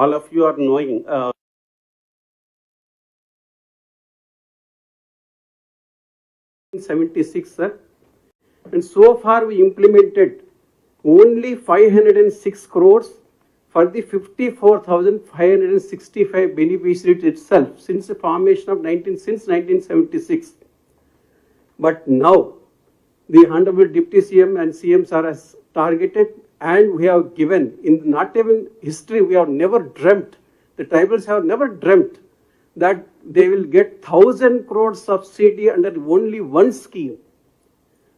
all of you are knowing. 76, sir. And so far we implemented only 506 crores for the 54,565 beneficiaries itself since the formation of 1976. But now the Honorable Deputy CM and CM sir has targeted, and we have given, in not even history, we have never dreamt, the tribals have never dreamt that they will get 1,000 crores subsidy under only one scheme.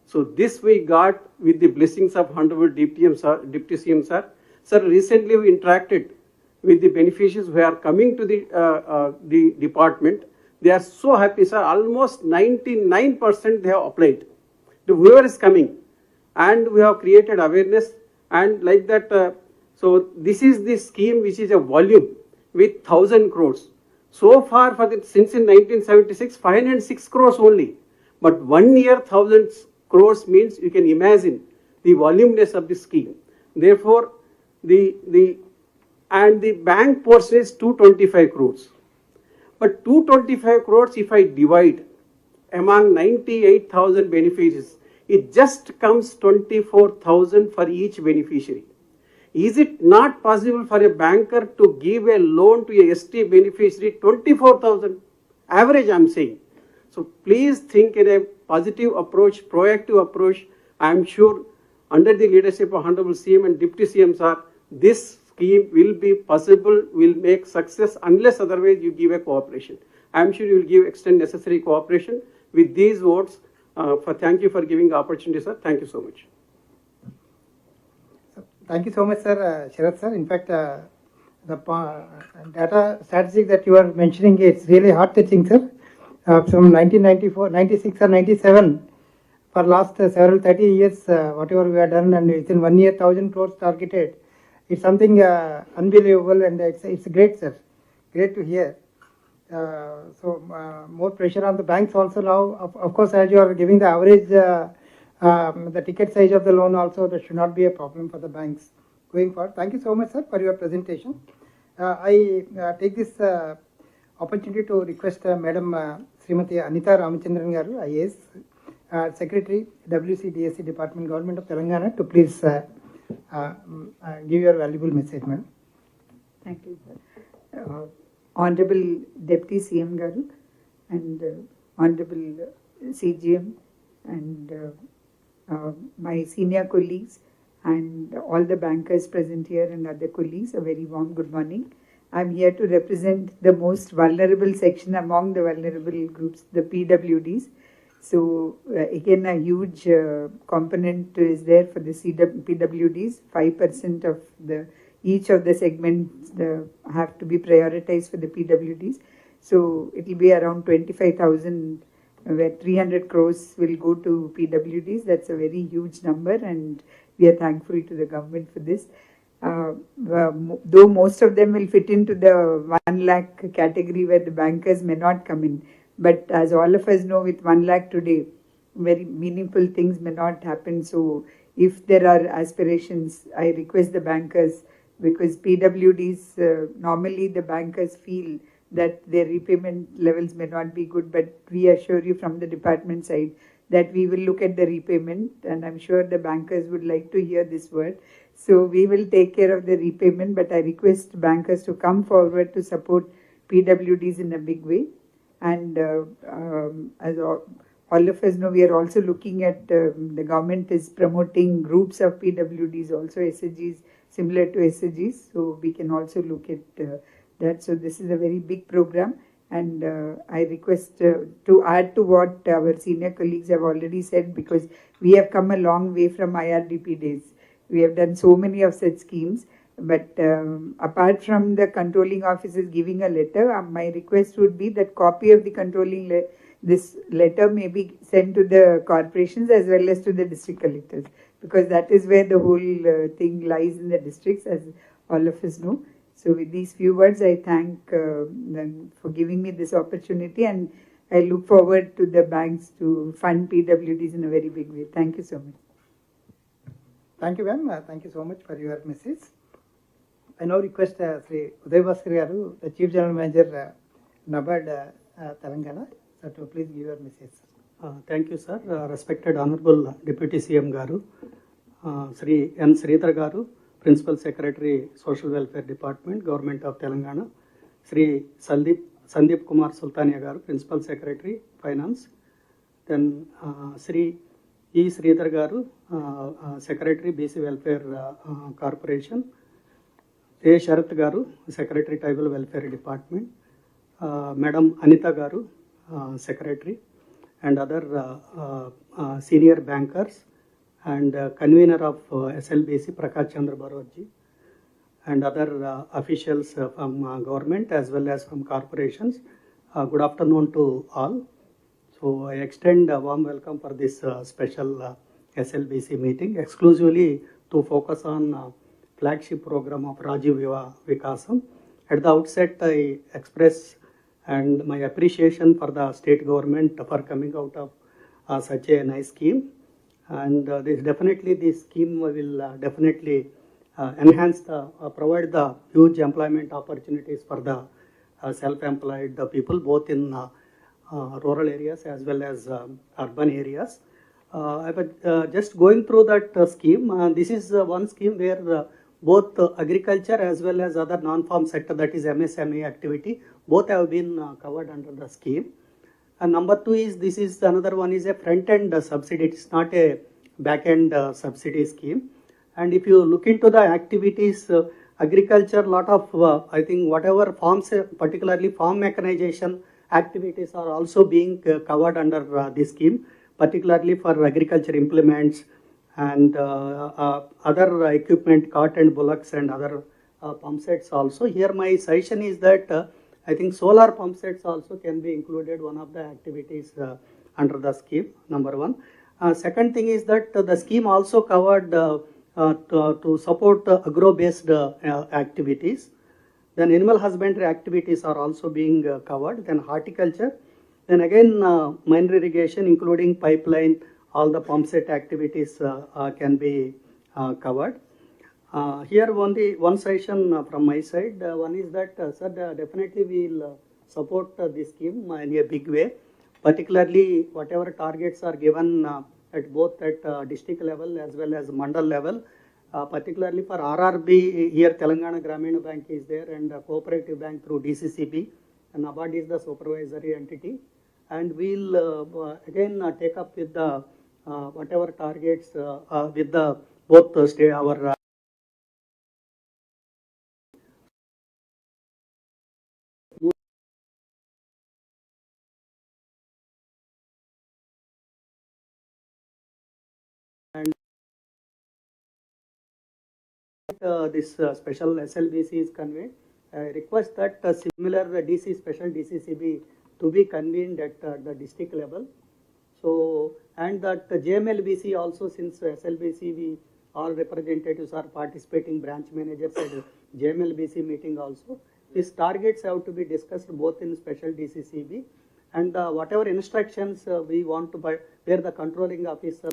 So this we got with the blessings of Honorable Deputy CM sir. Sir, recently we interacted with the beneficiaries who are coming to the department. They are so happy, sir. Almost 99% they have applied. Whoever is coming, and we have created awareness, and like that. So this is the scheme which is a volume with 1,000 crores. So far, since in 1976, 506 crores only. But 1 year, 1,000 crores means you can imagine the voluminous of the scheme. Therefore, the bank portion is 225 crores. But 225 crores, if I divide among 98,000 beneficiaries, it just comes 24,000 for each beneficiary. Is it not possible for a banker to give a loan to a ST beneficiary 24,000? Average, I am saying. So please think in a positive approach, proactive approach. I am sure under the leadership of Honorable CM and Deputy CM sir, this scheme will be possible, will make success, unless otherwise you give a cooperation. I am sure you will extend necessary cooperation. With these words, thank you for giving the opportunity, sir. Thank you so much. Thank you so much, sir. Sharath sir. In fact, the data statistic that you are mentioning, it's really heart-touching, sir. From 1994, 96 or 97, for last several 30 years, whatever we have done, and within 1 year, 1,000 crores targeted. It's something unbelievable, and it's great, sir. Great to hear. So more pressure on the banks also now. Of course, as you are giving the average, the ticket size of the loan also, that should not be a problem for the banks going forward. Thank you so much, sir, for your presentation. I take this opportunity to request Madam Srimati Anita Ramachandran Garu, IAS, Secretary, WCDSC Department, Government of Telangana, to please give your valuable message, madam. Thank you, sir. Honorable Deputy CM Garu and Honorable CGM and my senior colleagues and all the bankers present here and other colleagues, a very warm good morning. I'm here to represent the most vulnerable section among the vulnerable groups, the PWDs. So again, a huge component is there for the PWDs. 5% of each of the segments have to be prioritized for the PWDs. So it will be around 25,000, where 300 crores will go to PWDs. That's a very huge number, and we are thankful to the government for this. Though most of them will fit into the 1 lakh category where the bankers may not come in. But as all of us know, with 1 lakh today, very meaningful things may not happen. So if there are aspirations, I request the bankers, because PWDs, normally the bankers feel that their repayment levels may not be good, but we assure you from the department side that we will look at the repayment, and I'm sure the bankers would like to hear this word. So we will take care of the repayment, but I request bankers to come forward to support PWDs in a big way. And as all of us know, we are also looking at, the government is promoting groups of PWDs, also SHGs, similar to SHGs, so we can also look at that. So this is a very big program, and I request to add to what our senior colleagues have already said, because we have come a long way from IRDP days. We have done so many of such schemes, but apart from the controlling officers giving a letter, my request would be that copy of the controlling this letter may be sent to the corporations as well as to the district collectors, because that is where the whole thing lies, in the districts, as all of us know. So with these few words, I thank them for giving me this opportunity, and I look forward to the banks to fund PWDs in a very big way. Thank you so much. Thank you, ma'am. Thank you so much for your message. I now request Sri Uday Bhaskar Garu, the Chief General Manager, NABARD, Telangana, sir, to please give your message, sir. Thank you, sir. Respected Honorable Deputy CM Garu, Sri N. Sridhar Garu, Principal Secretary, Social Welfare Department, Government of Telangana, Sri Sandeep Kumar Sultania Garu, Principal Secretary, Finance, then Sri E. Sridhar Garu, Secretary, BC Welfare Corporation, A. Sharath Garu, Secretary, Tribal Welfare Department, Madam Anita Garu, Secretary, and other senior bankers, and convener of SLBC, Prakash Chandra Baroji, and other officials from government as well as from corporations. Good afternoon to all. So I extend a warm welcome for this special SLBC meeting, exclusively to focus on flagship program of Rajeev Yuva Vikasam. At the outset, I express and my appreciation for the state government for coming out of such a nice scheme. And this scheme will definitely enhance provide the huge employment opportunities for the self-employed people, both in rural areas as well as urban areas. But just going through that scheme, this is one scheme where both agriculture as well as other non-farm sector, that is MSME activity, both have been covered under the scheme. And number two is, this is another one is a front-end subsidy. It's not a back-end subsidy scheme. And if you look into the activities, agriculture, lot of, I think whatever farms, particularly farm mechanization activities are also being covered under this scheme, particularly for agriculture implements and other equipment, cart and bullocks and other pump sets also. Here my suggestion is that I think solar pump sets also can be included, one of the activities under the scheme, number one. Second thing is that the scheme also covered to support agro-based activities. Then animal husbandry activities are also being covered. Then horticulture. Then again minor irrigation, including pipeline, all the pump set activities can be covered. Here only one suggestion from my side. One is that, sir, definitely we will support this scheme in a big way. Particularly whatever targets are given at both at district level as well as mandal level. Particularly for RRB, here Telangana Grameen Bank is there, and Cooperative Bank through DCCB, and NABARD is the supervisory entity. And we'll again take up with the whatever targets with the both state our this special SLBC is convened. I request that similar DC special DCCB to be convened at the district level. So, and that JMLBC also, since SLBC we all representatives are participating, branch managers at JMLBC meeting also. These targets have to be discussed both in special DCCB, and whatever instructions we want to buy, where the controlling officer.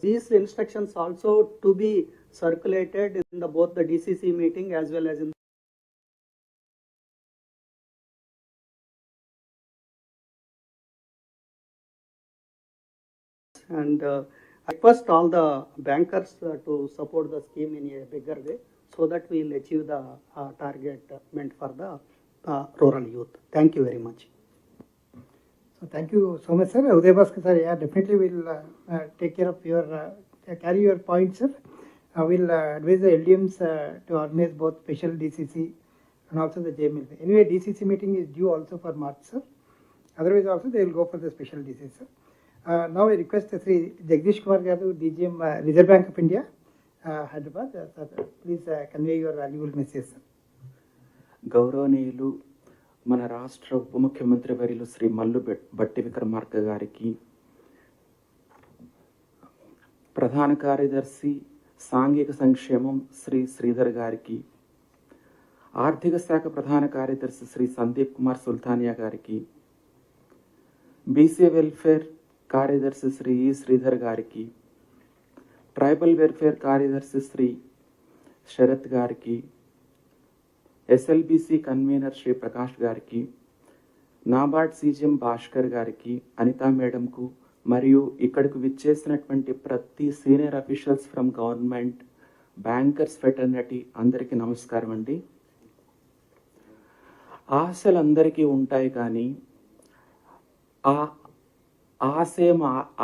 These instructions also to be circulated in both the DCC meeting as well as in and I request all the bankers to support the scheme in a bigger way, so that we will achieve the target meant for the rural youth. Thank you very much. So thank you so much, sir. Uday Bhaskar sir, yeah, definitely we'll take care of your, carry your points, sir. We'll advise the LDMs to organize both special DCC and also the JMLB. Anyway, DCC meeting is due also for March, sir. Otherwise also they will go for the special DCC, sir. Now I request Sri Jagdish Kumar Garu, DGM, Reserve Bank of India, Hyderabad. Sir, please convey your valuable message, sir. గౌరవనీయులు మన రాష్ట్ర ఉప ముఖ్యమంత్రి వర్యులు శ్రీ మల్లు భట్టి విక్రమార్క గారికి, ప్రధాన కార్యదర్శి సాంఘిక సంక్షేమం శ్రీ శ్రీధర్ గారికి, ఆర్థిక శాఖ ప్రధాన కార్యదర్శి శ్రీ సందీప్ కుమార్ సుల్తానియా గారికి, బీసీ వెల్ఫేర్ కార్యదర్శి శ్రీ ఈ శ్రీధర్ గారికి, ట్రైబల్ వెల్ఫేర్ కార్యదర్శి శ్రీ శరత్ గారికి, ఎస్ఎల్బిసి కన్వీనర్ శ్రీ ప్రకాష్ గారికి, నాబార్డ్ సీజీఎం భాస్కర్ గారికి, అనితా మేడంకు, మరియు ఇక్కడికి విచ్చేసినటువంటి ప్రతి senior officials from government, bankers fraternity అందరికీ నమస్కారం అండి. ఆశలు అందరికీ ఉంటాయి, కానీ ఆ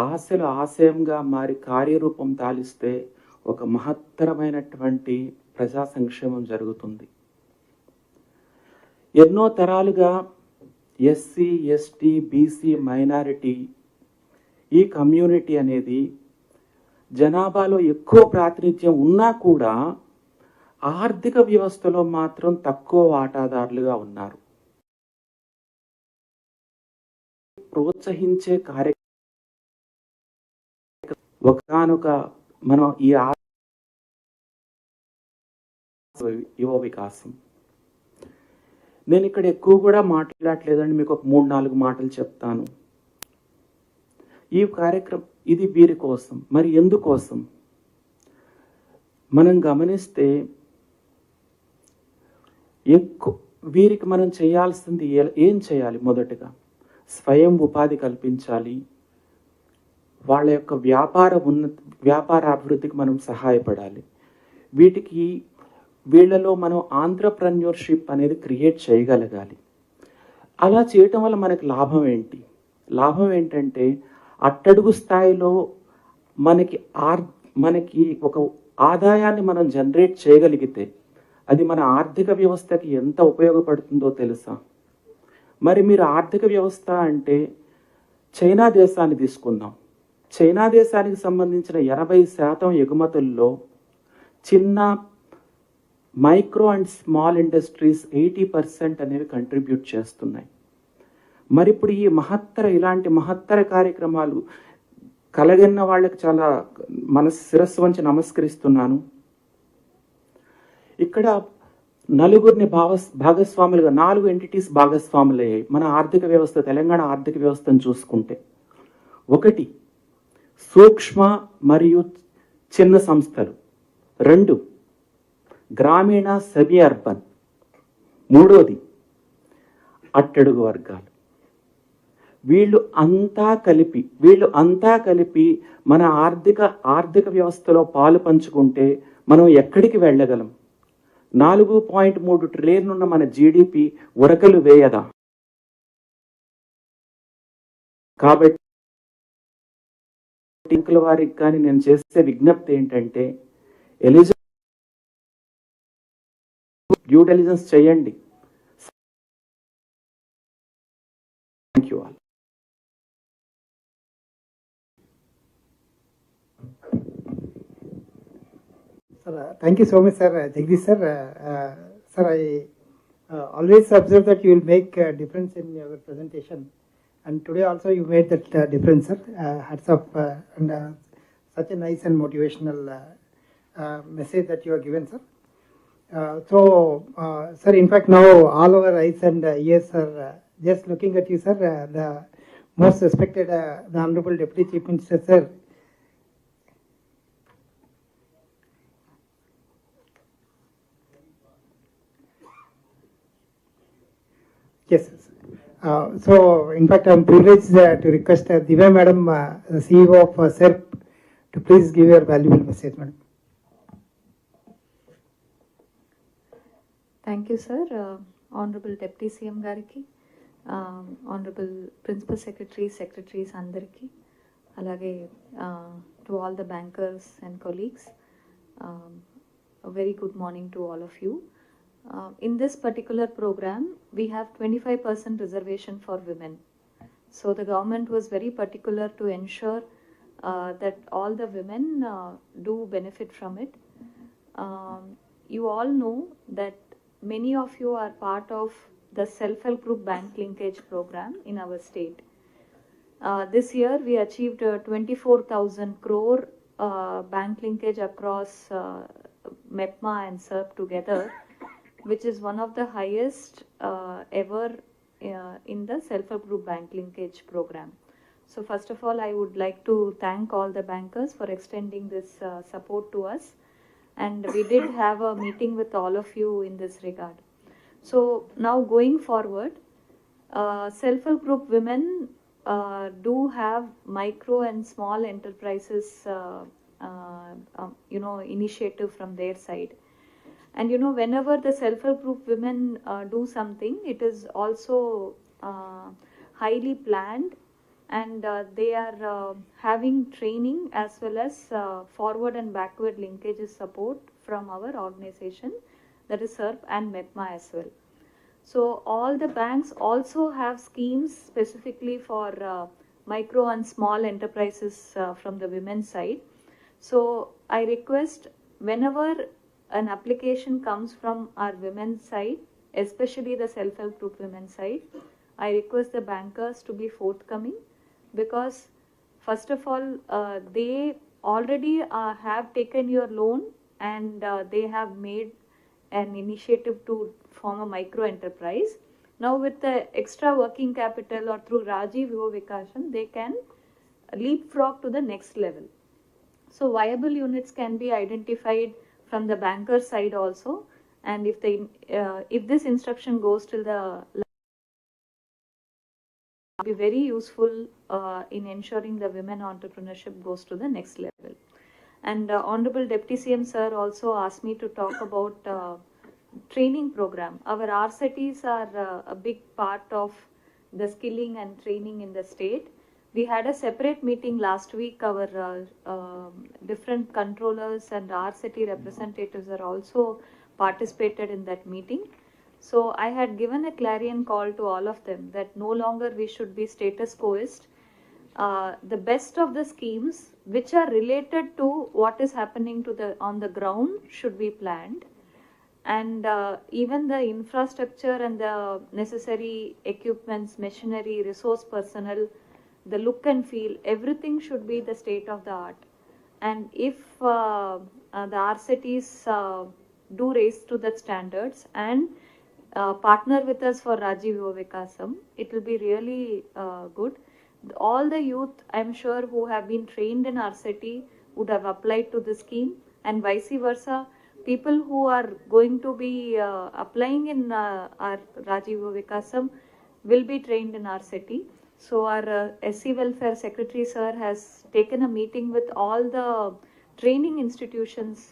ఆశలు ఆశయంగా మారి కార్యరూపం తాలిస్తే ఒక మహత్తరమైనటువంటి ప్రజా సంక్షేమం జరుగుతుంది. ఎన్నో తరాలుగా ఎస్సీ, ఎస్టీ, బీసీ, మైనారిటీ ఈ కమ్యూనిటీ అనేది జనాభాలో ఎక్కువ ప్రాతినిధ్యం ఉన్నా కూడా ఆర్థిక వ్యవస్థలో మాత్రం తక్కువ వాటాదారులుగా ఉన్నారు. ప్రోత్సహించే ఒకనొక మనం ఈ యువ వికాసం, నేను ఇక్కడ ఎక్కువ కూడా మాట్లాడలేదండి, మీకు ఒక 3-4 మాటలు చెప్తాను. ఈ కార్యక్రమం ఇది వీరి కోసం. మరి ఎందుకోసం మనం గమనిస్తే వీరికి మనం చేయాల్సింది ఏం చేయాలి? మొదటగా స్వయం ఉపాధి కల్పించాలి. వాళ్ళ యొక్క వ్యాపార అభివృద్ధికి మనం సహాయపడాలి. వీళ్ళలో మనం ఆంట్రప్రెన్యూర్షిప్ అనేది క్రియేట్ చేయగలగాలి. అలా చేయటం వల్ల మనకి లాభం ఏంటి? లాభం ఏంటంటే అట్టడుగు స్థాయిలో మనకి ఒక ఆదాయాన్ని మనం జనరేట్ చేయగలిగితే అది మన ఆర్థిక వ్యవస్థకి ఎంత ఉపయోగపడుతుందో తెలుసా? మరి మీరు ఆర్థిక వ్యవస్థ అంటే చైనా దేశాన్ని తీసుకుందాం. చైనా దేశానికి సంబంధించిన 80% ఎగుమతుల్లో చిన్న మైక్రో అండ్ స్మాల్ ఇండస్ట్రీస్ 80% అనేవి కంట్రిబ్యూట్ చేస్తున్నాయి. మరి ఇప్పుడు ఈ ఇలాంటి మహత్తర కార్యక్రమాలు కలగన్న వాళ్ళకి చాలా శిరస్సు వంచి నమస్కరిస్తున్నాను. ఇక్కడ నలుగురిని భాగస్వాములుగా 4 ఎంటిటీస్ భాగస్వాములయ్యాయి మన ఆర్థిక వ్యవస్థ, తెలంగాణ ఆర్థిక వ్యవస్థను చూసుకుంటే. 1 సూక్ష్మ మరియు చిన్న సంస్థలు, 2 గ్రామీణ సెమీ అర్బన్, 3 అట్టడుగు వర్గాలు. వీళ్ళు అంతా కలిపి మన ఆర్థిక వ్యవస్థలో పాలు పంచుకుంటే మనం ఎక్కడికి వెళ్ళగలం? 4.3 ట్రిలియన్ ఉన్న మన జీడిపి ఉరకలు వేయదా? కాబట్టి బ్యాంకుల వారికి కానీ నేను చేసే విజ్ఞప్తి ఏంటంటే డ్యూ డెలిజెన్స్ చేయండి. Thank you all. Sir, thank you so much, sir. Jagdish sir. Sir, I always observe that you will make a difference in your presentation, and today also you made that difference, sir. Hats off, and such a nice and motivational message that you have given, sir. Sir, in fact, now all our eyes and ears are just looking at you, sir. The most respected, the Honorable Deputy Chief Minister, sir. Yes, so in fact, I am privileged to request Divya Madam, the CEO of SERP, to please give your valuable message, Madam. Thank you, sir. Honorable Deputy CM Gariki, Honorable Principal Secretaries Andariki, alage to all the bankers and colleagues, a very good morning to all of you. In this particular program, we have 25% reservation for women. So the government was very particular to ensure that all the women do benefit from it. You all know that many of you are part of the self-help group bank linkage program in our state. This year, we achieved 24,000 crore bank linkage across MEPMA and SERP together, which is one of the highest ever in the self-help group bank linkage program. So first of all, I would like to thank all the bankers for extending this support to us. And we did have a meeting with all of you in this regard. So now going forward, self-help group women do have micro and small enterprises, initiative from their side. And whenever the self-help group women do something, it is also highly planned, and they are having training as well as forward and backward linkages support from our organization, that is SERP and MEPMA as well. So all the banks also have schemes specifically for micro and small enterprises from the women's side. So I request, whenever an application comes from our women's side, especially the self-help group women's side, I request the bankers to be forthcoming, because first of all, they already have taken your loan, and they have made an initiative to form a micro enterprise. Now with the extra working capital or through Rajeev Yuva Vikasam, they can leapfrog to the next level. So viable units can be identified from the banker side also, and if this instruction goes till the be very useful in ensuring the women entrepreneurship goes to the next level. And Honorable Deputy CM Sir also asked me to talk about training program. Our RCTs are a big part of the skilling and training in the state. We had a separate meeting last week. Our different controllers and RCT representatives are also participated in that meeting. So I had given a clarion call to all of them that no longer we should be status quoist. The best of the schemes which are related to what is happening on the ground should be planned, and even the infrastructure and the necessary equipments, machinery, resource personnel, the look and feel, everything should be the state of the art. And if the RCTs do raise to that standards and partner with us for Rajiv Yuva Vikasam, it will be really good. All the youth, I'm sure, who have been trained in RCT would have applied to the scheme, and vice versa. People who are going to be applying in our Rajiv Yuva Vikasam will be trained in RCT. So our SC Welfare Secretary Sir has taken a meeting with all the training institutions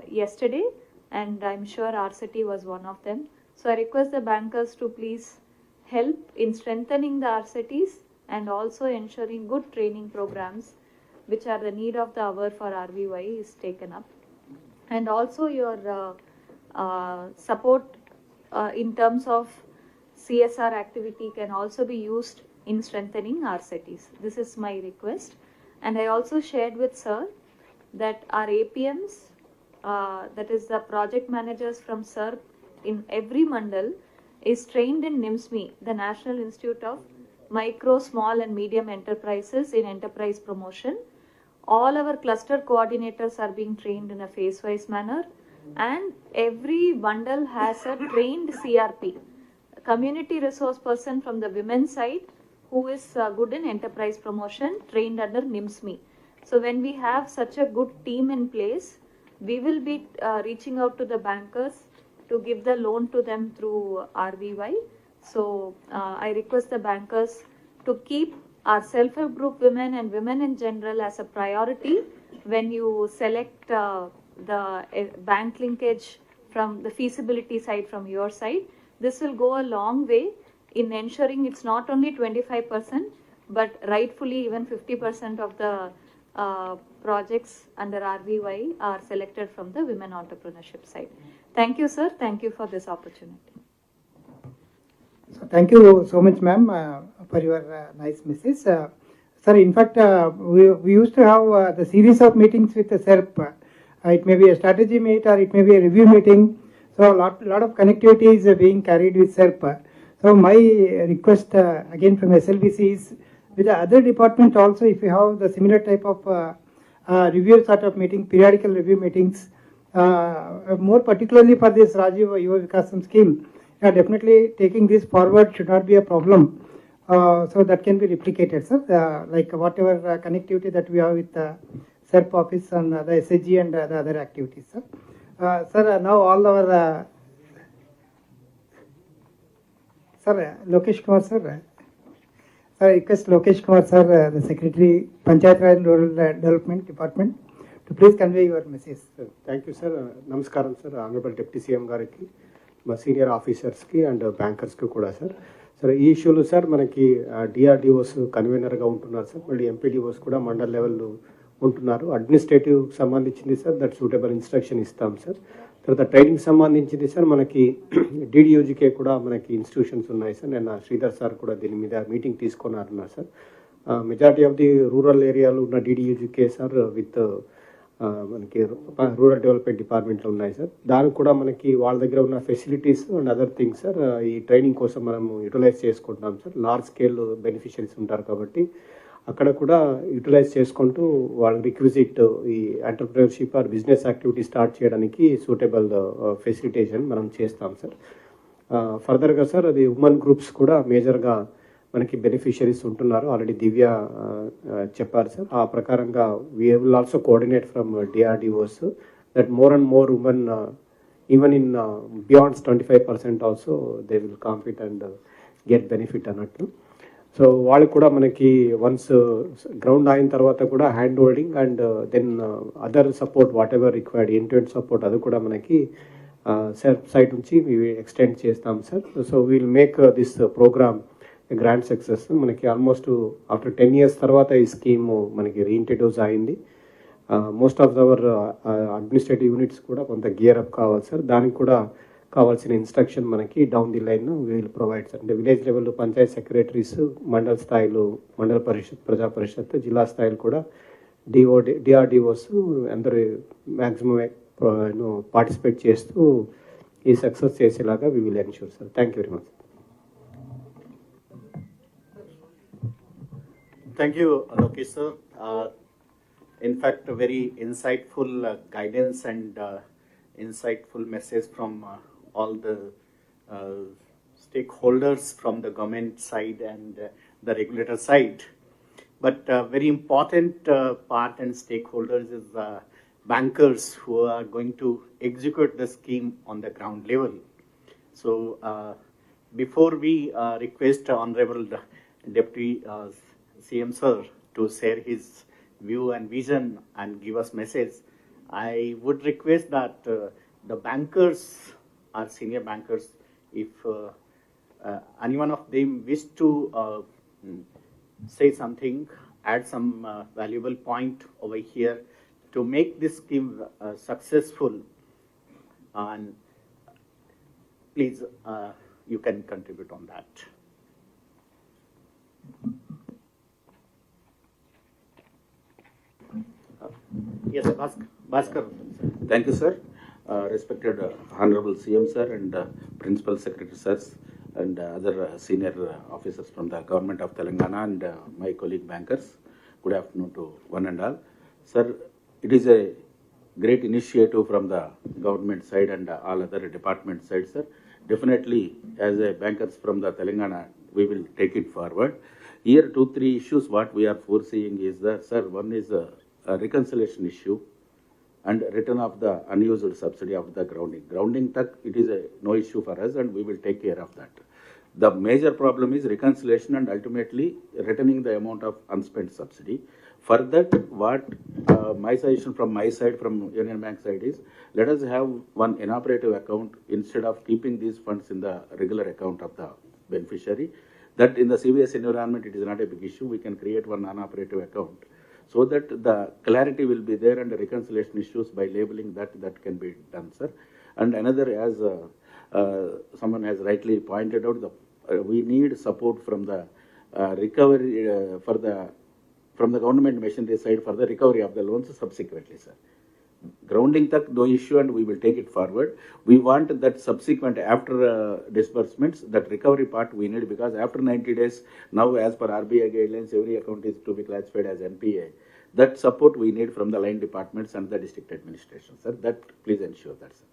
yesterday, and I'm sure RCT was one of them. So I request the bankers to please help in strengthening the RCTs and also ensuring good training programs, which are the need of the hour for RVY, is taken up. And also your support in terms of CSR activity can also be used in strengthening RCTs. This is my request. And I also shared with Sir that our APMs, that is the project managers from SERP in every mandal, is trained in NIMSME, the National Institute of Micro, Small and Medium Enterprises, in enterprise promotion. All our cluster coordinators are being trained in a phase-wise manner, and every bundle has a trained CRP, community resource person from the women's side, who is good in enterprise promotion, trained under NIMSME. So when we have such a good team in place, we will be reaching out to the bankers to give the loan to them through RVY. So I request the bankers to keep our self-help group women and women in general as a priority when you select the bank linkage from the feasibility side from your side. This will go a long way in ensuring it's not only 25%, but rightfully even 50% of the projects under RVY are selected from the women entrepreneurship side. Thank you, sir. Thank you for this opportunity. So thank you so much, ma'am, for your nice message. Sir, in fact, we used to have the series of meetings with the SERP. It may be a strategy meet or it may be a review meeting. So a lot of connectivity is being carried with SERP. So my request again from SLBC is, with the other department also, if you have the similar type of review sort of meeting, periodical review meetings, more particularly for this Rajiv Yuva Vikasam scheme, definitely taking this forward should not be a problem. So that can be replicated, sir. Like whatever connectivity that we have with the SERP office and the SHG and the other activities, sir. Sir, now all our sir, Lokesh Kumar, sir. Sir, request Lokesh Kumar, sir, the Secretary, Panchayat Raj and Rural Development Department, to please convey your message. Thank you sir. నమస్కారం sir. Honourable deputy CM గారికి, మా senior ఆఫీసర్స్కి and బ్యాంకర్స్కి కూడా sir. Sir ఈ ఇష్యూలు sir మనకి DRDOs కన్వీనర్గా ఉంటున్నారు sir, మళ్ళీ MPDOs కూడా మండల్ లెవెల్లో ఉంటున్నారు. అడ్మినిస్ట్రేటివ్ సంబంధించింది సార్ దట్ సూటబుల్ ఇన్స్ట్రక్షన్ ఇస్తాం సార్. తర్వాత ట్రైనింగ్ సంబంధించింది సార్ మనకి డిడియూజీకే కూడా మనకి ఇన్స్టిట్యూషన్స్ ఉన్నాయి సార్. నేను శ్రీధర్ సార్ కూడా దీని మీద మీటింగ్ తీసుకున్నారన్నారు sir. Majority of the rural ఏరియాలో ఉన్న డిడియూజీకే సార్ విత్ మనకి రూరల్ డెవలప్మెంట్ డిపార్ట్మెంట్లో ఉన్నాయి సార్. దానికి కూడా మనకి వాళ్ళ దగ్గర ఉన్న facilities and other things sir ఈ ట్రైనింగ్ కోసం మనము యూటిలైజ్ చేసుకుంటాం సార్. లార్జ్ స్కేల్ బెనిఫిషరీస్ ఉంటారు కాబట్టి అక్కడ కూడా యూటిలైజ్ చేసుకుంటూ వాళ్ళ రిక్విజిట్ ఈ entrepreneurship or business activity start చేయడానికి సూటబుల్ ఫెసిలిటేషన్ మనం చేస్తాం సార్. ఫర్దర్గా సార్ అది ఉమెన్ గ్రూప్స్ కూడా మేజర్గా మనకి బెనిఫిషరీస్ ఉంటున్నారు. ఆల్రెడీ దివ్య చెప్పారు సార్. ఆ ప్రకారంగా we will also coordinate from DRDOs that more and more women even in beyonds 25% also they will compete and get benefit అన్నట్లు. సో వాళ్ళు కూడా మనకి వన్స్ గ్రౌండ్ అయిన తర్వాత కూడా hand holding and then other support whatever required and support అది కూడా మనకి సెల్ఫ్ సైడ్ నుంచి ఎక్స్టెండ్ చేస్తాం sir. So we'll make this program grand success. మనకి ఆల్మోస్ట్ ఆఫ్టర్ 10 years తర్వాత ఈ స్కీమ్ మనకి రీఇంట్రడ్యూస్ అయింది. Most of our administrative units కూడా కొంత గేర్ అప్ కావాలి సార్. దానికి కూడా కావాల్సిన ఇన్స్ట్రక్షన్ మనకి down the line we'll provide sir. అంటే విలేజ్ లెవెల్లో పంచాయత్ సెక్రటరీస్, మండల స్థాయిలో మండల పరిషత్, ప్రజా పరిషత్, జిల్లా స్థాయిలో కూడా డిఆర్డిఓస్ అందరూ మ్యాక్సిమం పార్టిసిపేట్ చేస్తూ ఈ సక్సెస్ చేసేలాగా we will ensure sir. Thank you very much. Thank you, Lokesh sir. In fact, a very insightful guidance and insightful message from all the stakeholders from the government side and the regulator side. But very important part and stakeholders is bankers who are going to execute the scheme on the ground level. So before we request Honorable Deputy CM sir to share his view and vision and give us message, I would request that the bankers or senior bankers, if any one of them wish to say something, add some valuable point over here to make this scheme successful, and please you can contribute on that. Yes, Bhaskar. Thank you, sir. Respected Honorable CM sir and Principal Secretary sirs and other senior officers from the Government of Telangana and my colleague bankers. Good afternoon to one and all. Sir, it is a great initiative from the government side and all other department side, sir. Definitely, as a bankers from the Telangana, we will take it forward. Here, 2-3 issues what we are foreseeing is that, sir, one is a reconciliation issue and return of the unused subsidy of the grounding. Grounding, it is no issue for us and we will take care of that. The major problem is reconciliation and ultimately returning the amount of unspent subsidy. For that, what my suggestion from my side, from Union Bank side is, let us have one inoperative account instead of keeping these funds in the regular account of the beneficiary. That in the CBS environment, it is not a big issue. We can create one non-operative account, so that the clarity will be there and the reconciliation issues by labeling that can be done, sir. And another, as someone has rightly pointed out, we need support from the recovery from the government machinery side for the recovery of the loans subsequently, sir. Grounding no issue and we will take it forward. We want that subsequent after disbursements, that recovery part we need, because after 90 days, now as per RBI guidelines, every account is to be classified as NPA. That support we need from the line departments and the district administration, sir. That please ensure that, sir.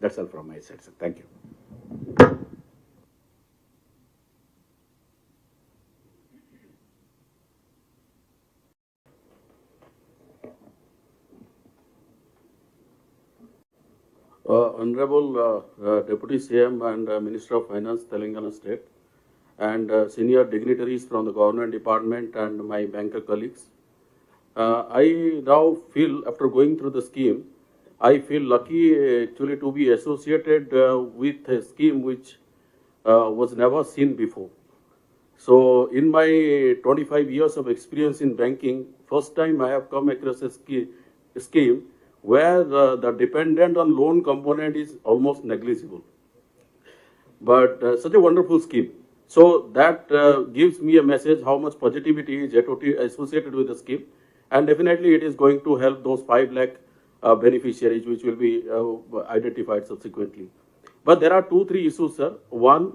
That's all from my side, sir. Thank you. Honorable Deputy CM and Minister of Finance, Telangana State, and senior dignitaries from the government department and my banker colleagues. I now feel, after going through the scheme, I feel lucky actually to be associated with a scheme which was never seen before. So in my 25 years of experience in banking, first time I have come across a scheme where the dependent on loan component is almost negligible. But such a wonderful scheme. So that gives me a message how much positivity is associated with the scheme. And definitely it is going to help those 5 lakh beneficiaries which will be identified subsequently. But there are 2-3 issues, sir. One,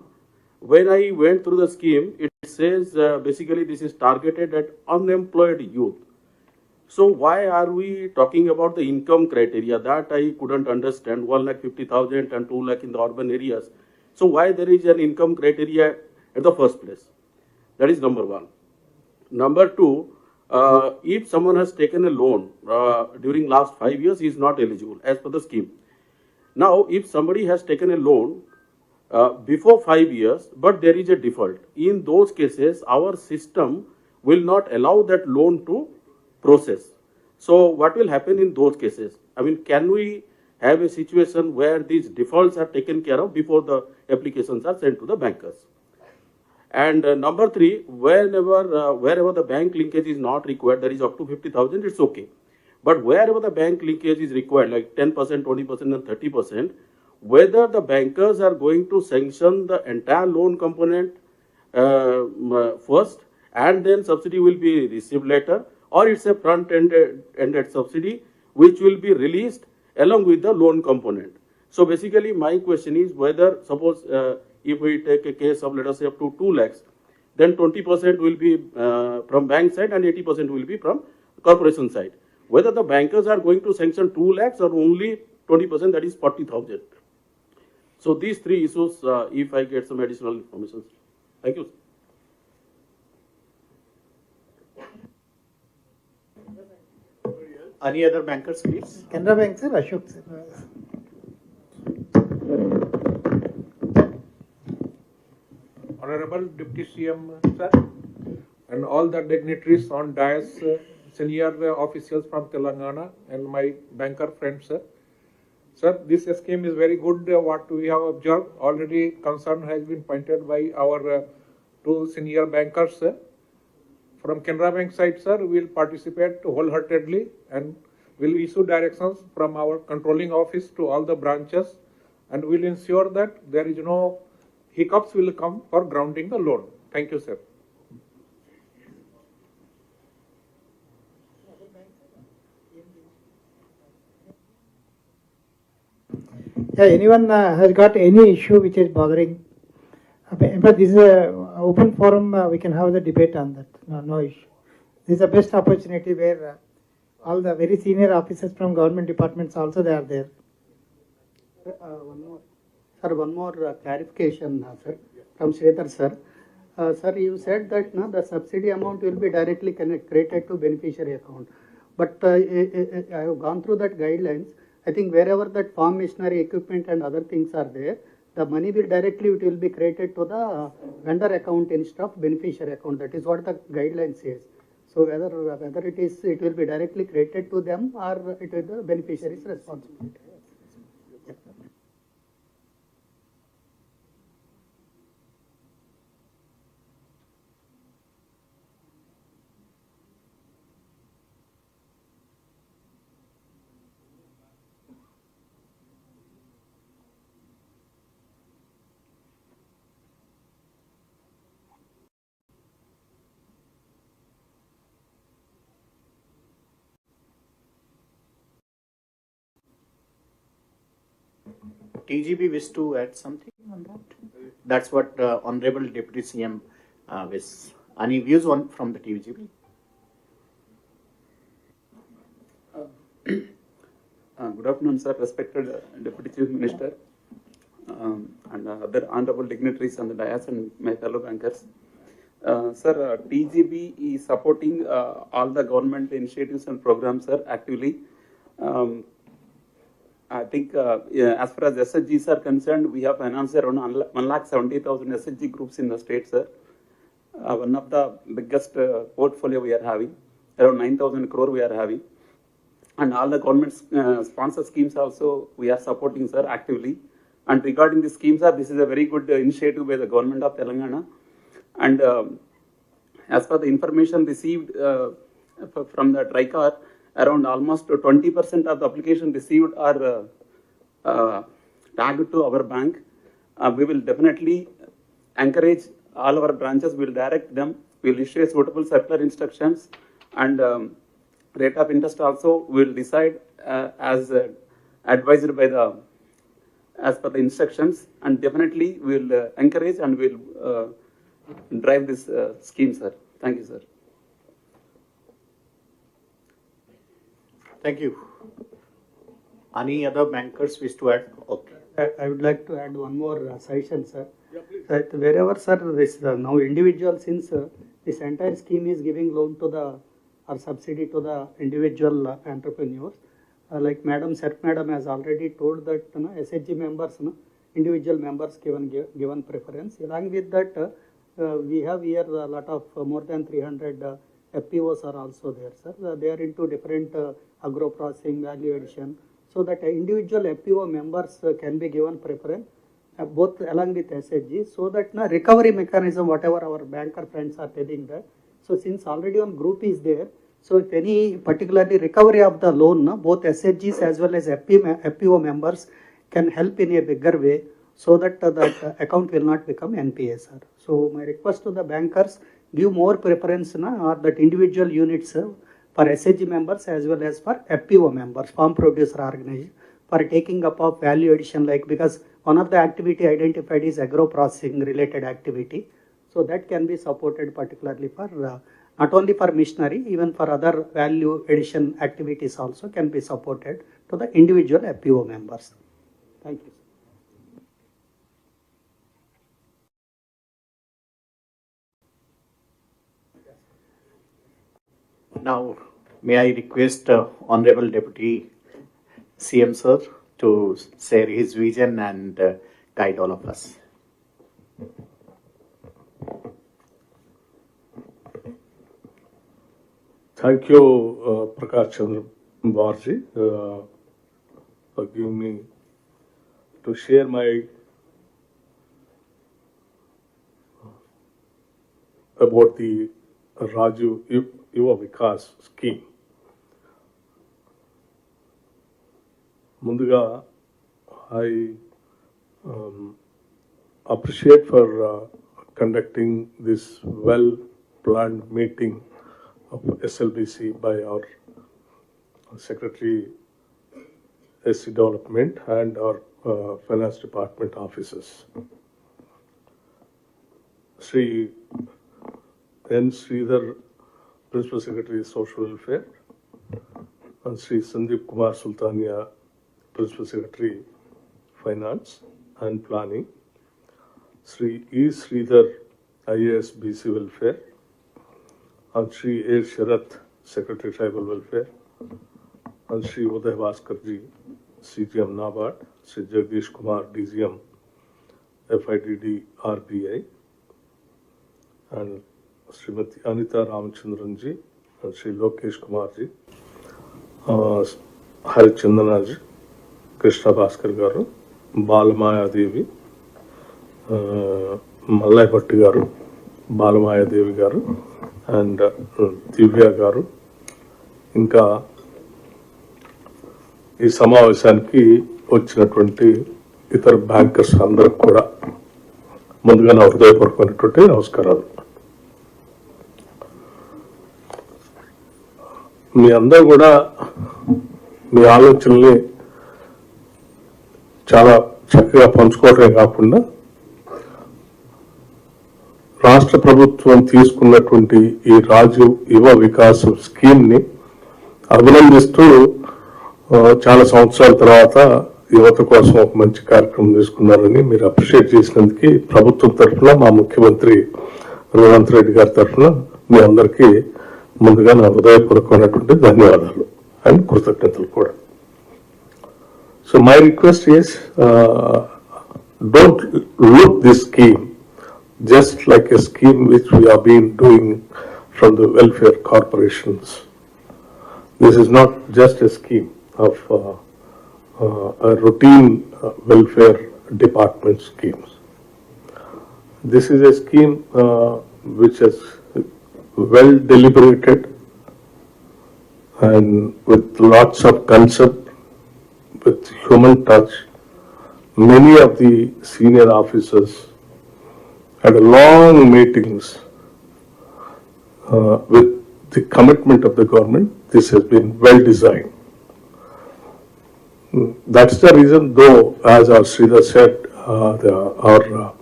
when I went through the scheme, it says basically this is targeted at unemployed youth. So why are we talking about the income criteria? That I couldn't understand. 1,50,000 and 2 lakh in the urban areas. So why there is an income criteria at the first place? That is number one. Number two, if someone has taken a loan during last 5 years, he is not eligible as per the scheme. Now, if somebody has taken a loan before 5 years, but there is a default, in those cases, our system will not allow that loan to process. So what will happen in those cases? I mean, can we have a situation where these defaults are taken care of before the applications are sent to the bankers? And number three, wherever the bank linkage is not required, that is up to 50,000, it's okay. But wherever the bank linkage is required, like 10%, 20% and 30%, whether the bankers are going to sanction the entire loan component first and then subsidy will be received later, or it's a front-ended subsidy which will be released along with the loan component. So basically my question is whether, suppose if we take a case of, let us say, up to 2 lakhs, then 20% will be from bank side and 80% will be from corporation side. Whether the bankers are going to sanction 2 lakhs or only 20%, that is 40,000. So these 3 issues, if I get some additional information. Thank you. Any other bankers, please? Canara Bank, sir, Ashok, sir. Honorable Deputy CM, sir, and all the dignitaries on dais, senior officials from Telangana, and my banker friends, sir. Sir, this scheme is very good. What we have observed, already concern has been pointed by our 2 senior bankers, sir. From Canara Bank side, sir, we will participate wholeheartedly and will issue directions from our controlling office to all the branches, and will ensure that there is no hiccups will come for grounding the loan. Thank you, sir. Yeah, anyone has got any issue which is bothering? But this is an open forum, we can have the debate on that, no issue. This is the best opportunity where all the very senior officers from government departments also they are there. One more clarification, sir, from Sridhar sir. Sir, you said that the subsidy amount will be directly credited to beneficiary account. But I have gone through that guidelines. I think wherever that farm machinery equipment and other things are there, the money will be credited to the vendor account instead of beneficiary account. That is what the guideline says. So whether it will be directly credited to them or it is the beneficiary's responsibility. TGB wish to add something on that? That's what Honorable Deputy CM wish. Any views on from the TGB? Good afternoon, sir. Respected Deputy Chief Minister and other honorable dignitaries on the dais and my fellow bankers. Sir, TGB is supporting all the government initiatives and programs, sir, actively. think as far as SHGs are concerned, we have financed around 1,70,000 SHG groups in the state, sir. One of the biggest portfolio we are having, around 9,000 crore we are having. And all the government sponsor schemes also we are supporting, sir, actively. And regarding the schemes, sir, this is a very good initiative by the government of Telangana. And as per the information received from the TRICAR, around almost 20% of the application received are tagged to our bank. We will definitely encourage all our branches, we will direct them, we will issue suitable circular instructions, and rate of interest also we will decide as advised by the, as per the instructions, and definitely we will encourage and we will drive this scheme, sir. Thank you, sir. Thank you. Any other bankers wish to add? Okay. I would like to add one more suggestion, sir. That wherever, sir, this now individual, since this entire scheme is giving loan to the or subsidy to the individual entrepreneurs, like Madam has already told that SHG members, individual members given preference. Along with that, we have here a lot of more than 300 FPOs are also there, sir. They are into different agro processing, value addition, so that individual FPO members can be given preference, both along with SHG, so that recovery mechanism, whatever our banker friends are telling that. So since already one group is there, so if any particularly recovery of the loan, both SHGs as well as FPO members can help in a bigger way, so that that account will not become NPA, sir. So my request to the bankers, give more preference or that individual units for SHG members as well as for FPO members, farm producer organization, for taking up of value addition, like because one of the activity identified is agro processing related activity. So that can be supported particularly for not only for missionary, even for other value addition activities also can be supported to the individual FPO members. Thank you. Now, may I request Honorable Deputy CM Sir to share his vision and guide all of us. Thank you, Prakash Chandra Barji, for giving me to share my about the Rajeev Yuva Vikasam scheme. Munduga, I appreciate for conducting this well-planned meeting of SLBC by our Secretary SC Development and our Finance Department officers. Sri N. Sridhar, Principal Secretary Social Welfare, and Sri Sandeep Kumar Sultania, Principal Secretary Finance and Planning, Sri E. Sridhar, IAS BC Welfare, and Sri A. Sharath, Secretary Tribal Welfare, and Sri Uday Bhaskarji, CGM NABARD, Sri Jagdish Kumar, DGM FIDD RBI, and Srimati Anita Ramachandranji, and Sri Lokesh Kumarji, Harichandanaji, Krishna Bhaskar Garu, Balamaya Devi, Mallu Bhatti Garu, Balamaya Devi Garu, and Divya Garu. ఇంకా ఈ సమావేశానికి వచ్చినటువంటి ఇతర bankers అందరికి కూడా ముందుగా నా హృదయపూర్వకమైనటువంటి నమస్కారాలు. మీ అందరూ కూడా మీ ఆలోచనల్ని చాలా చక్కగా పంచుకోవటమే కాకుండా రాష్ట్ర ప్రభుత్వం తీసుకున్నటువంటి ఈ రాజీవ్ యువ వికాసం స్కీమ్ ని అభినందిస్తూ చాలా సంవత్సరాల తర్వాత యువత కోసం ఒక మంచి కార్యక్రమం తీసుకున్నారని మీరు అప్రిషియేట్ చేసినందుకు ప్రభుత్వం తరఫున మా ముఖ్యమంత్రి రేవంత్ రెడ్డి గారి తరఫున మీ అందరికీ ముందుగా నా హృదయపూర్వకమైనటువంటి ధన్యవాదాలు అండ్ కృతజ్ఞతలు కూడా. So So my request is, don't look this scheme just like a scheme which we have been doing from the welfare corporations. This is not just a scheme of a routine welfare department schemes. This is a scheme which is well deliberated and with lots of concept, with human touch. Many of the senior officers had long meetings with the commitment of the government. This has been well designed. That's the reason, though, as our Sridhar said, our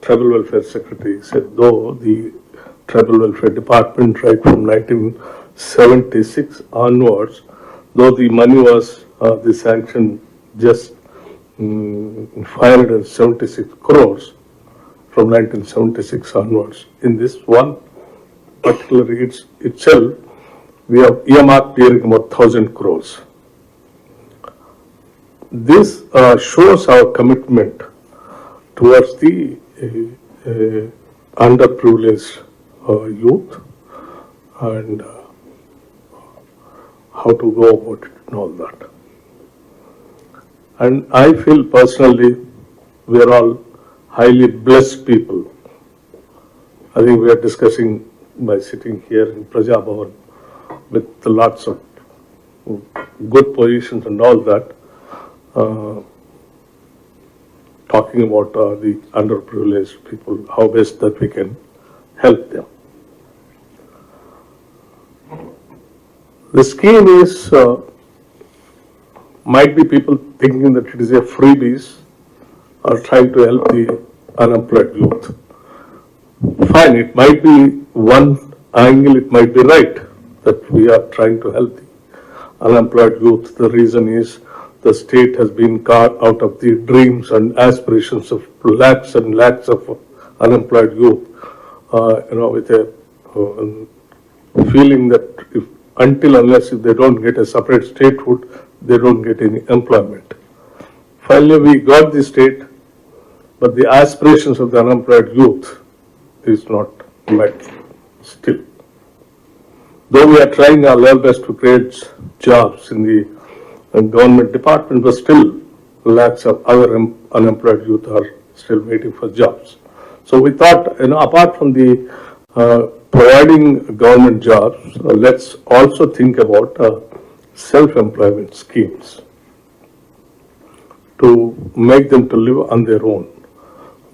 Tribal Welfare Secretary said, though the Tribal Welfare Department, right from 1976 onwards, though the money was the sanction just 576 crores from 1976 onwards. In this one particular itself, we have earmarked nearing about 1,000 crores. This shows our commitment towards the underprivileged youth and how to go about it and all that. And I feel personally we are all highly blessed people. I think we are discussing by sitting here in Praja Bhavan with lots of good positions and all that, talking about the underprivileged people, how best that we can help them. The scheme is, might be people thinking that it is a freebies or trying to help the unemployed youth. Fine, it might be one angle, it might be right that we are trying to help the unemployed youth. The reason is the state has been carved out of the dreams and aspirations of lakhs and lakhs of unemployed youth, with a feeling that unless they don't get a separate statehood, they don't get any employment. Finally, we got the state, but the aspirations of the unemployed youth is not met still. Though we are trying our level best to create jobs in the government department, but still lakhs of other unemployed youth are still waiting for jobs. So we thought, apart from the providing government jobs, let's also think about self-employment schemes to make them to live on their own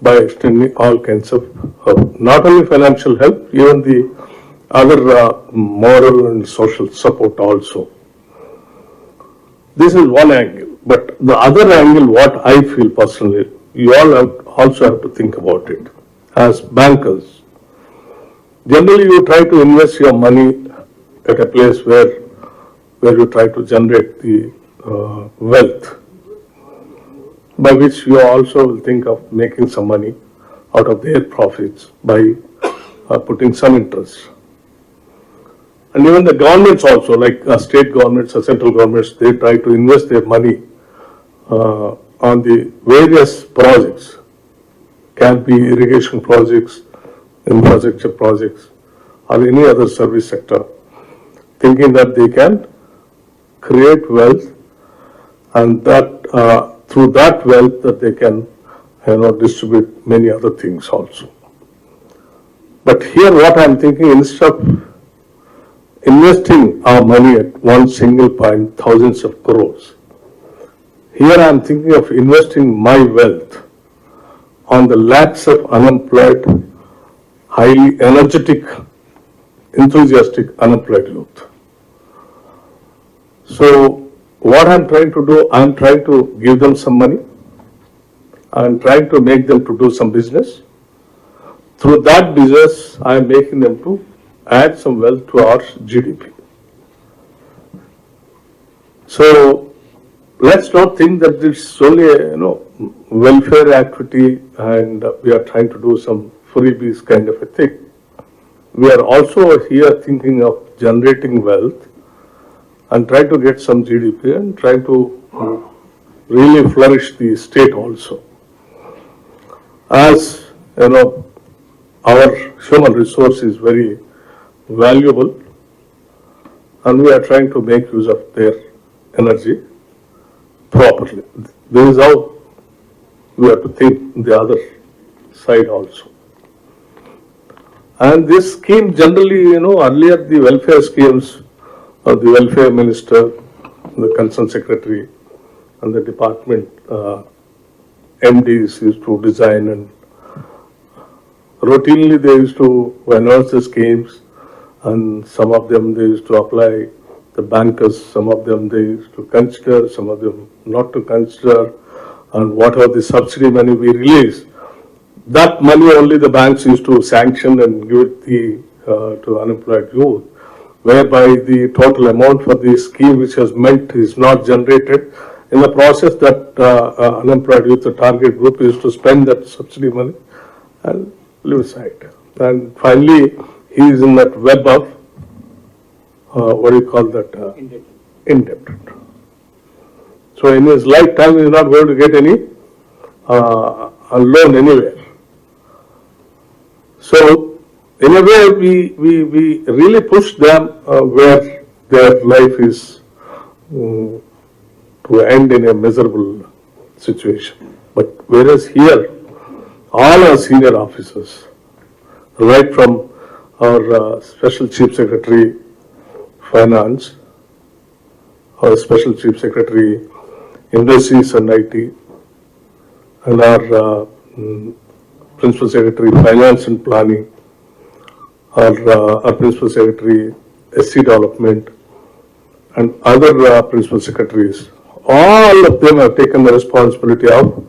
by extending all kinds of not only financial help, even the other moral and social support also. This is one angle, but the other angle, what I feel personally, you all also have to think about it. As bankers, generally you try to invest your money at a place where you try to generate the wealth, by which you also will think of making some money out of their profits by putting some interest. And even the governments also, like state governments or central governments, they try to invest their money on the various projects, can be irrigation projects, infrastructure projects, or any other service sector, thinking that they can create wealth and that through that wealth that they can distribute many other things also. But here what I am thinking, instead of investing our money at one single point, thousands of crores, here I am thinking of investing my wealth on the lakhs of unemployed, highly energetic, enthusiastic unemployed youth. So what I am trying to do, I am trying to give them some money. I am trying to make them to do some business. Through that business, I am making them to add some wealth to our GDP. So let's not think that it's only a welfare activity and we are trying to do some freebies kind of a thing. We are also here thinking of generating wealth and try to get some GDP and try to really flourish the state also. As you know, our human resource is very valuable, and we are trying to make use of their energy properly. This is how we have to think the other side also. And this scheme generally, earlier the welfare schemes, the welfare minister, the concerned secretary, and the department MDs used to design, and routinely they used to announce the schemes, and some of them they used to apply. The bankers, some of them they used to consider, some of them not to consider, and whatever the subsidy money we release, that money only the banks used to sanction and give it to unemployed youth, whereby the total amount for the scheme which has meant is not generated. In the process, that unemployed youth, the target group, used to spend that subsidy money and leave aside. And finally, he is in that web of what do you call that? Indebted. So in his lifetime, he is not going to get any loan anywhere. So in a way, we really push them where their life is to end in a miserable situation. But whereas here, all our senior officers, right from our Special Chief Secretary Finance, our Special Chief Secretary Industries and IT, and our Principal Secretary Finance and Planning, our Principal Secretary SC Development, and other Principal Secretaries, all of them have taken the responsibility of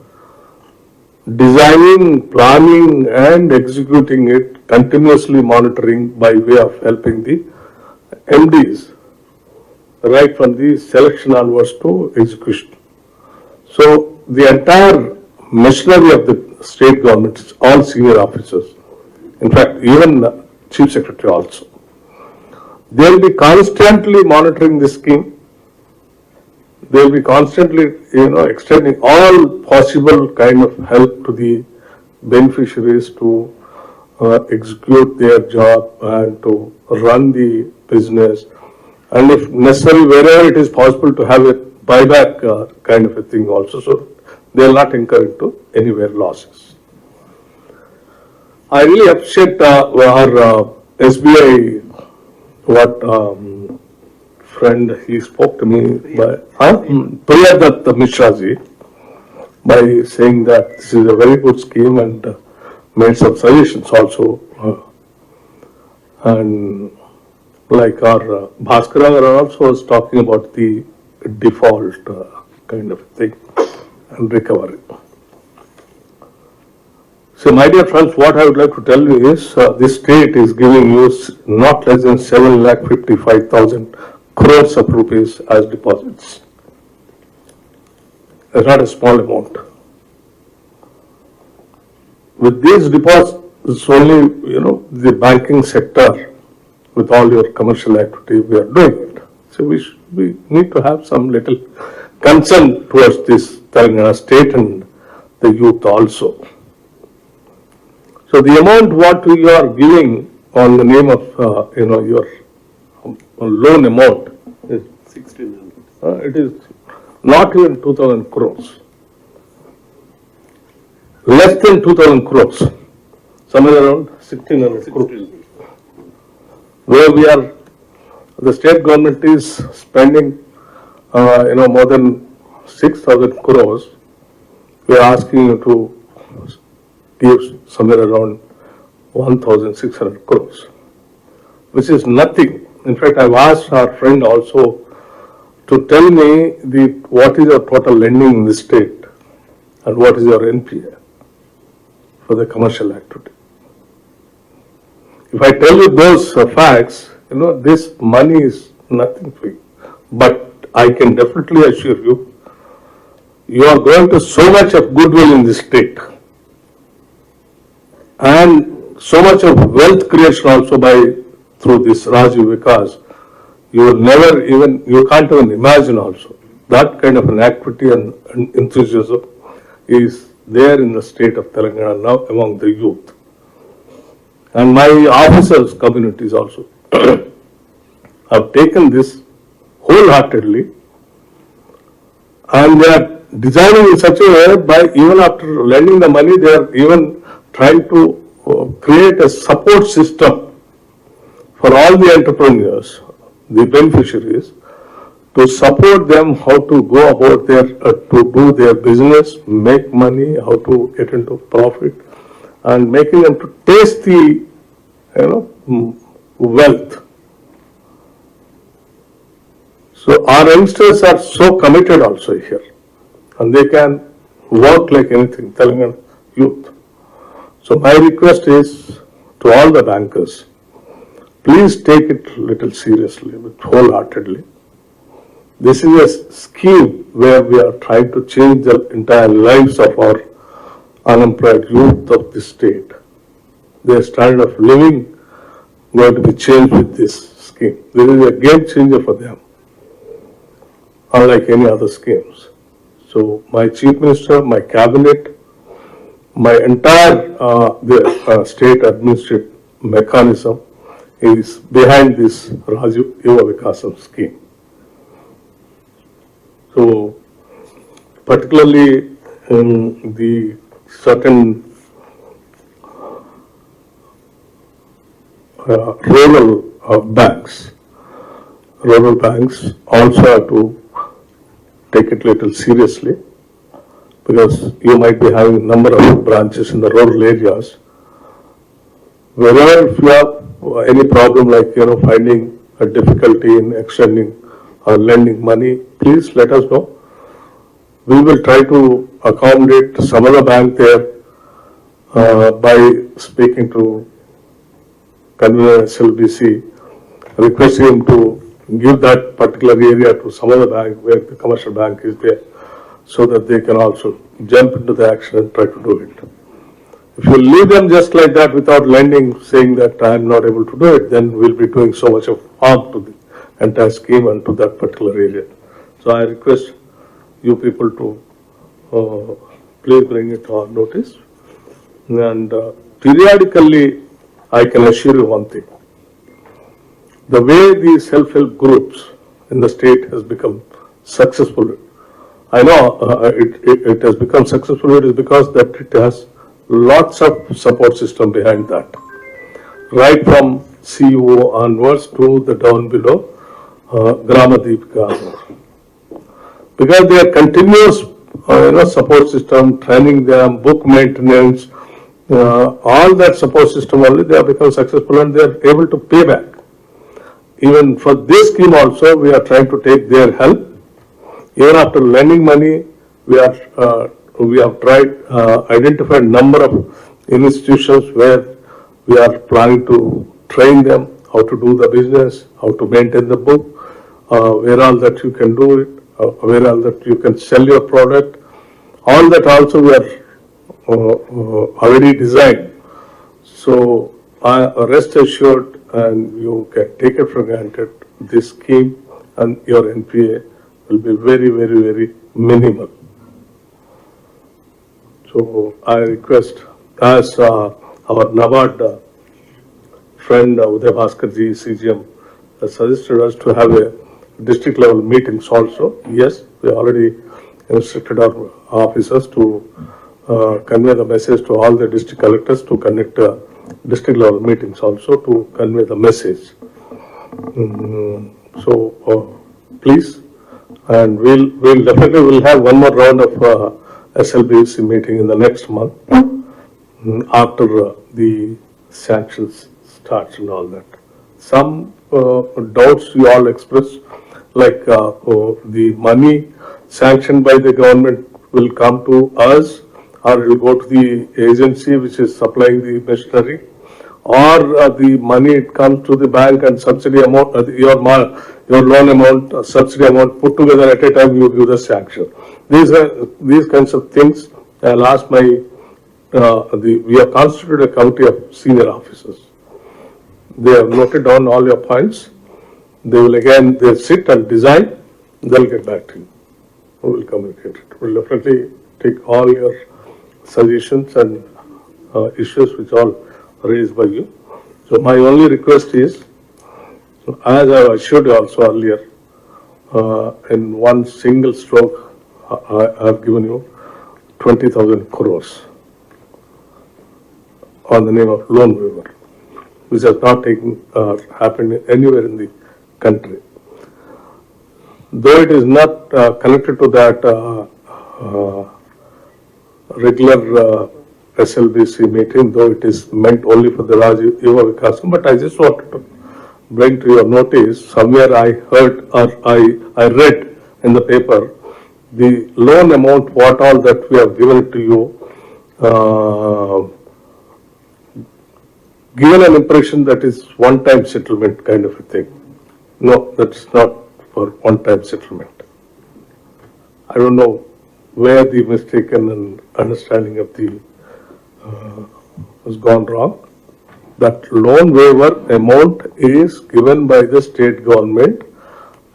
designing, planning, and executing it, continuously monitoring by way of helping the MDs, right from the selection onwards to execution. So the entire machinery of the state government, all senior officers, in fact, even the Chief Secretary also, they will be constantly monitoring this scheme. They will be constantly, extending all possible kind of help to the beneficiaries to execute their job and to run the business, and if necessary, wherever it is possible, to have a buyback kind of a thing also, so they will not incur into anywhere losses. I really appreciate our SBI, what friend, he spoke to me by Priyadat Mishraji, by saying that this is a very good scheme, and made some suggestions also. And like our Bhaskara also was talking about the default kind of thing and recovery. So my dear friends, what I would like to tell you is this state is giving you not less than 7,55,000 crores of rupees as deposits. It's not a small amount. With these deposits, it's only, the banking sector, with all your commercial activity, we are doing it. So we need to have some little concern towards this Telangana state and the youth also. So the amount what we are giving on the name of, your loan amount is 1,600. It is not even 2,000 crores. Less than 2,000 crores. Somewhere around 1,600 crores. Where we are, the state government is spending, more than 6,000 crores. We are asking you to give somewhere around 1,600 crores, which is nothing. In fact, I've asked our friend also to tell me what is your total lending in the state and what is your NPA for the commercial activity. If I tell you those facts, this money is nothing for you. But I can definitely assure you, you are going to so much of goodwill in this state, and so much of wealth creation also through this Rajiv Vikas. you will never even, you can't even imagine also. That kind of an activity and enthusiasm is there in the state of Telangana now among the youth. And my officers' communities also have taken this wholeheartedly, and they are designing in such a way by even after lending the money, they are even trying to create a support system for all the entrepreneurs, the beneficiaries, to support them how to go about their, to do their business, make money, how to get into profit, and making them to taste the, wealth. So our youngsters are so committed also here, and they can work like anything, Telangana youth. So my request is to all the bankers, please take it little seriously, wholeheartedly. This is a scheme where we are trying to change the entire lives of our unemployed youth of this state. Their standard of living going to be changed with this scheme. This is a game changer for them, unlike any other schemes. So my Chief Minister, my Cabinet, my entire state administrative mechanism is behind this Rajeev Yuva Vikasam scheme. So, particularly in the certain rural banks also have to take it little seriously, because you might be having a number of branches in the rural areas. Wherever if you have any problem like finding a difficulty in extending or lending money, please let us know. We will try to accommodate some other bank there by speaking to convener SLBC, requesting him to give that particular area to some other bank where the commercial bank is there, so that they can also jump into the action and try to do it. If you leave them just like that without lending, saying that I am not able to do it, then we'll be doing so much of harm to the entire scheme and to that particular area. So I request you people to please bring it to our notice. And periodically, I can assure you one thing. The way these self-help groups in the state has become successful, I know it has become successful, it is because that it has lots of support system behind that. Right from CEO onwards to the down below, Gramadipika. Because they are continuous support system, training them, book maintenance, all that support system only, they have become successful and they are able to pay back. Even for this scheme also, we are trying to take their help. Even after lending money, we have tried, identified number of institutions where we are planning to train them how to do the business, how to maintain the book, where all that you can do it, where all that you can sell your product. All that also we are already designed. So rest assured, and you can take it for granted, this scheme and your NPA will be very, very, very minimal. So I request, as our NABARD friend Uday Bhaskarji, CGM, has suggested us to have a district level meetings also. Yes, we already instructed our officers to convey the message to all the district collectors to conduct district level meetings also to convey the message. So please, and we'll definitely have one more round of SLBC meeting in the next month after the sanctions starts and all that. Some doubts you all expressed, like the money sanctioned by the government will come to us, or it will go to the agency which is supplying the machinery, or the money comes to the bank and subsidy amount, your loan amount, subsidy amount put together at a time you give the sanction. These kinds of things. I'll ask we have constituted a committee of senior officers. They have noted down all your points, they'll sit and design, they'll get back to you. We will communicate it. We'll definitely take all your suggestions and issues which are raised by you. So my only request is, as I assured you also earlier, in one single stroke, I have given you 20,000 crores on the name of loan waiver, which has not happened anywhere in the country. Though it is not connected to that regular SLBC meeting, though it is meant only for the Rajiv Yuva Vikasam, but I just wanted to bring to your notice, somewhere I heard or I read in the paper, the loan amount, what all that we have given to you, given an impression that is one-time settlement kind of a thing. No, that's not for one-time settlement. I don't know where the mistaken and understanding of the has gone wrong. That loan waiver amount is given by the state government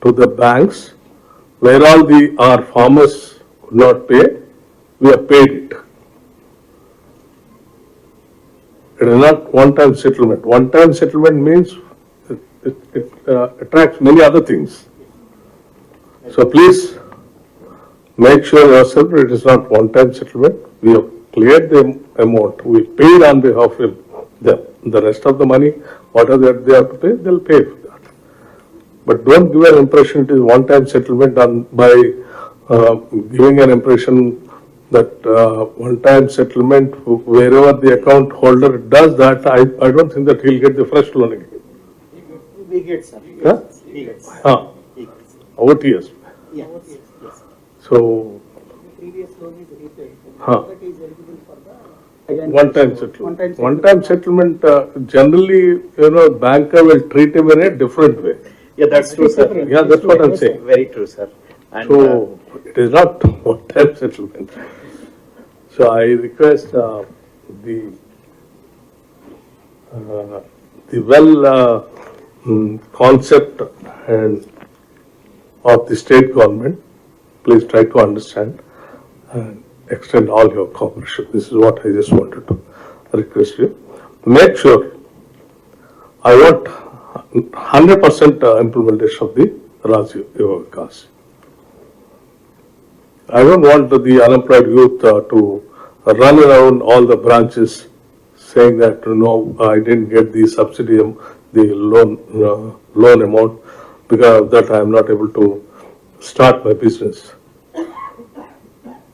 to the banks, where all our farmers could not pay, we have paid it. It is not one-time settlement. One-time settlement means it attracts many other things. So please make sure yourself that it is not one-time settlement. We have cleared the amount. We paid on behalf of them. The rest of the money, whatever they have to pay, they'll pay for that. But don't give an impression it is one-time settlement by giving an impression that one-time settlement, wherever the account holder does that, I don't think that he'll get the fresh loan again. We get, sir. Huh? He gets. OTS. Yes. So, Previous loan is repaid. Huh. That is eligible for the one-time settlement. One-time settlement, generally, banker will treat him in a different way. Yeah, that's true, sir. Yeah, that's what I'm saying. Very true, sir. And, So, it is not one-time settlement. So, I request the concept and of the state government, please try to understand and extend all your cooperation. This is what I just wanted to request you. Make sure, I want 100% implementation of the Rajiv Yuva Vikasam. I don't want the unemployed youth to run around all the branches saying that, no, I didn't get the subsidy, the loan amount, because of that I am not able to start my business.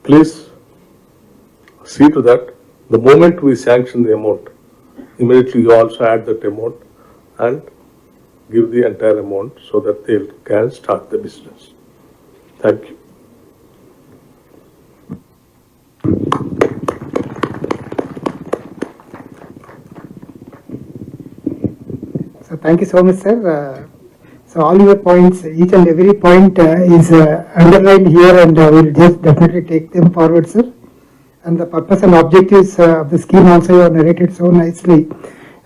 Please see to that, the moment we sanction the amount, immediately you also add that amount and give the entire amount so that they can start the business. Thank you. So thank you so much, sir. So all your points, each and every point is underlined here, and we'll just definitely take them forward, sir. And the purpose and objectives of the scheme also you have narrated so nicely.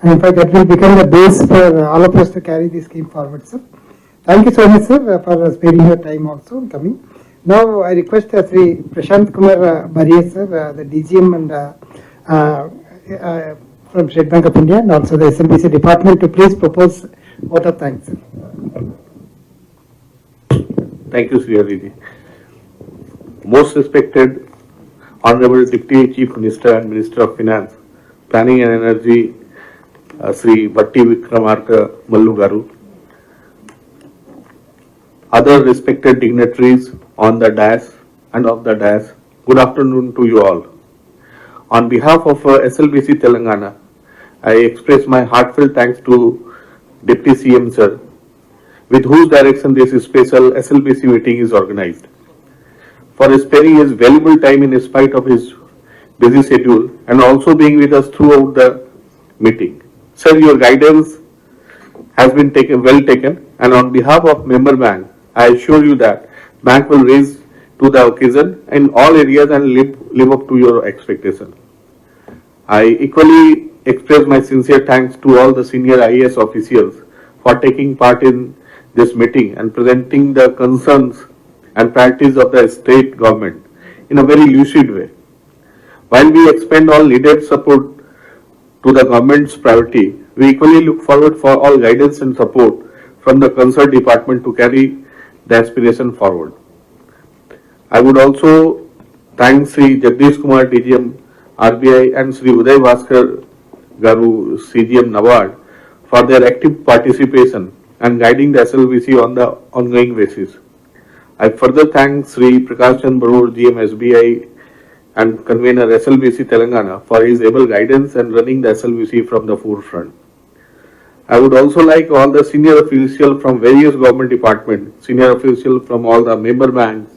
And in fact, that will become the base for all of us to carry the scheme forward, sir. Thank you so much, sir, for sparing your time also in coming. Now I request Sri Prashant Kumar Bariye, sir, the DGM and from State Bank of India, and also the SLBC department, to please propose vote of thanks, sir. Thank you, Sri Hariji. Most respected Honorable Deputy Chief Minister and Minister of Finance, Planning and Energy, Sri Bhatti Vikramarka Mallu Garu, other respected dignitaries on the dais and off the dais, good afternoon to you all. On behalf of SLBC Telangana, I express my heartfelt thanks to Deputy CM Sir, with whose direction this special SLBC meeting is organized, for sparing his valuable time in spite of his busy schedule and also being with us throughout the meeting. Sir, your guidance has been well taken, and on behalf of member bank, I assure you that bank will raise to the occasion in all areas and live up to your expectation. I equally express my sincere thanks to all the senior IAS officials for taking part in this meeting and presenting the concerns and priorities of the state government in a very lucid way. While we expend all needed support to the government's priority, we equally look forward for all guidance and support from the concerned department to carry the aspiration forward. I would also thank Sri Jagdish Kumar DGM RBI and Sri Uday Bhaskar Garu CGM NABARD for their active participation and guiding the SLBC on the ongoing basis. I further thank Sri Prakash Chandra Barur GM SBI and convener SLBC Telangana for his able guidance and running the SLBC from the forefront. I would also like all the senior officials from various government departments, senior officials from all the member banks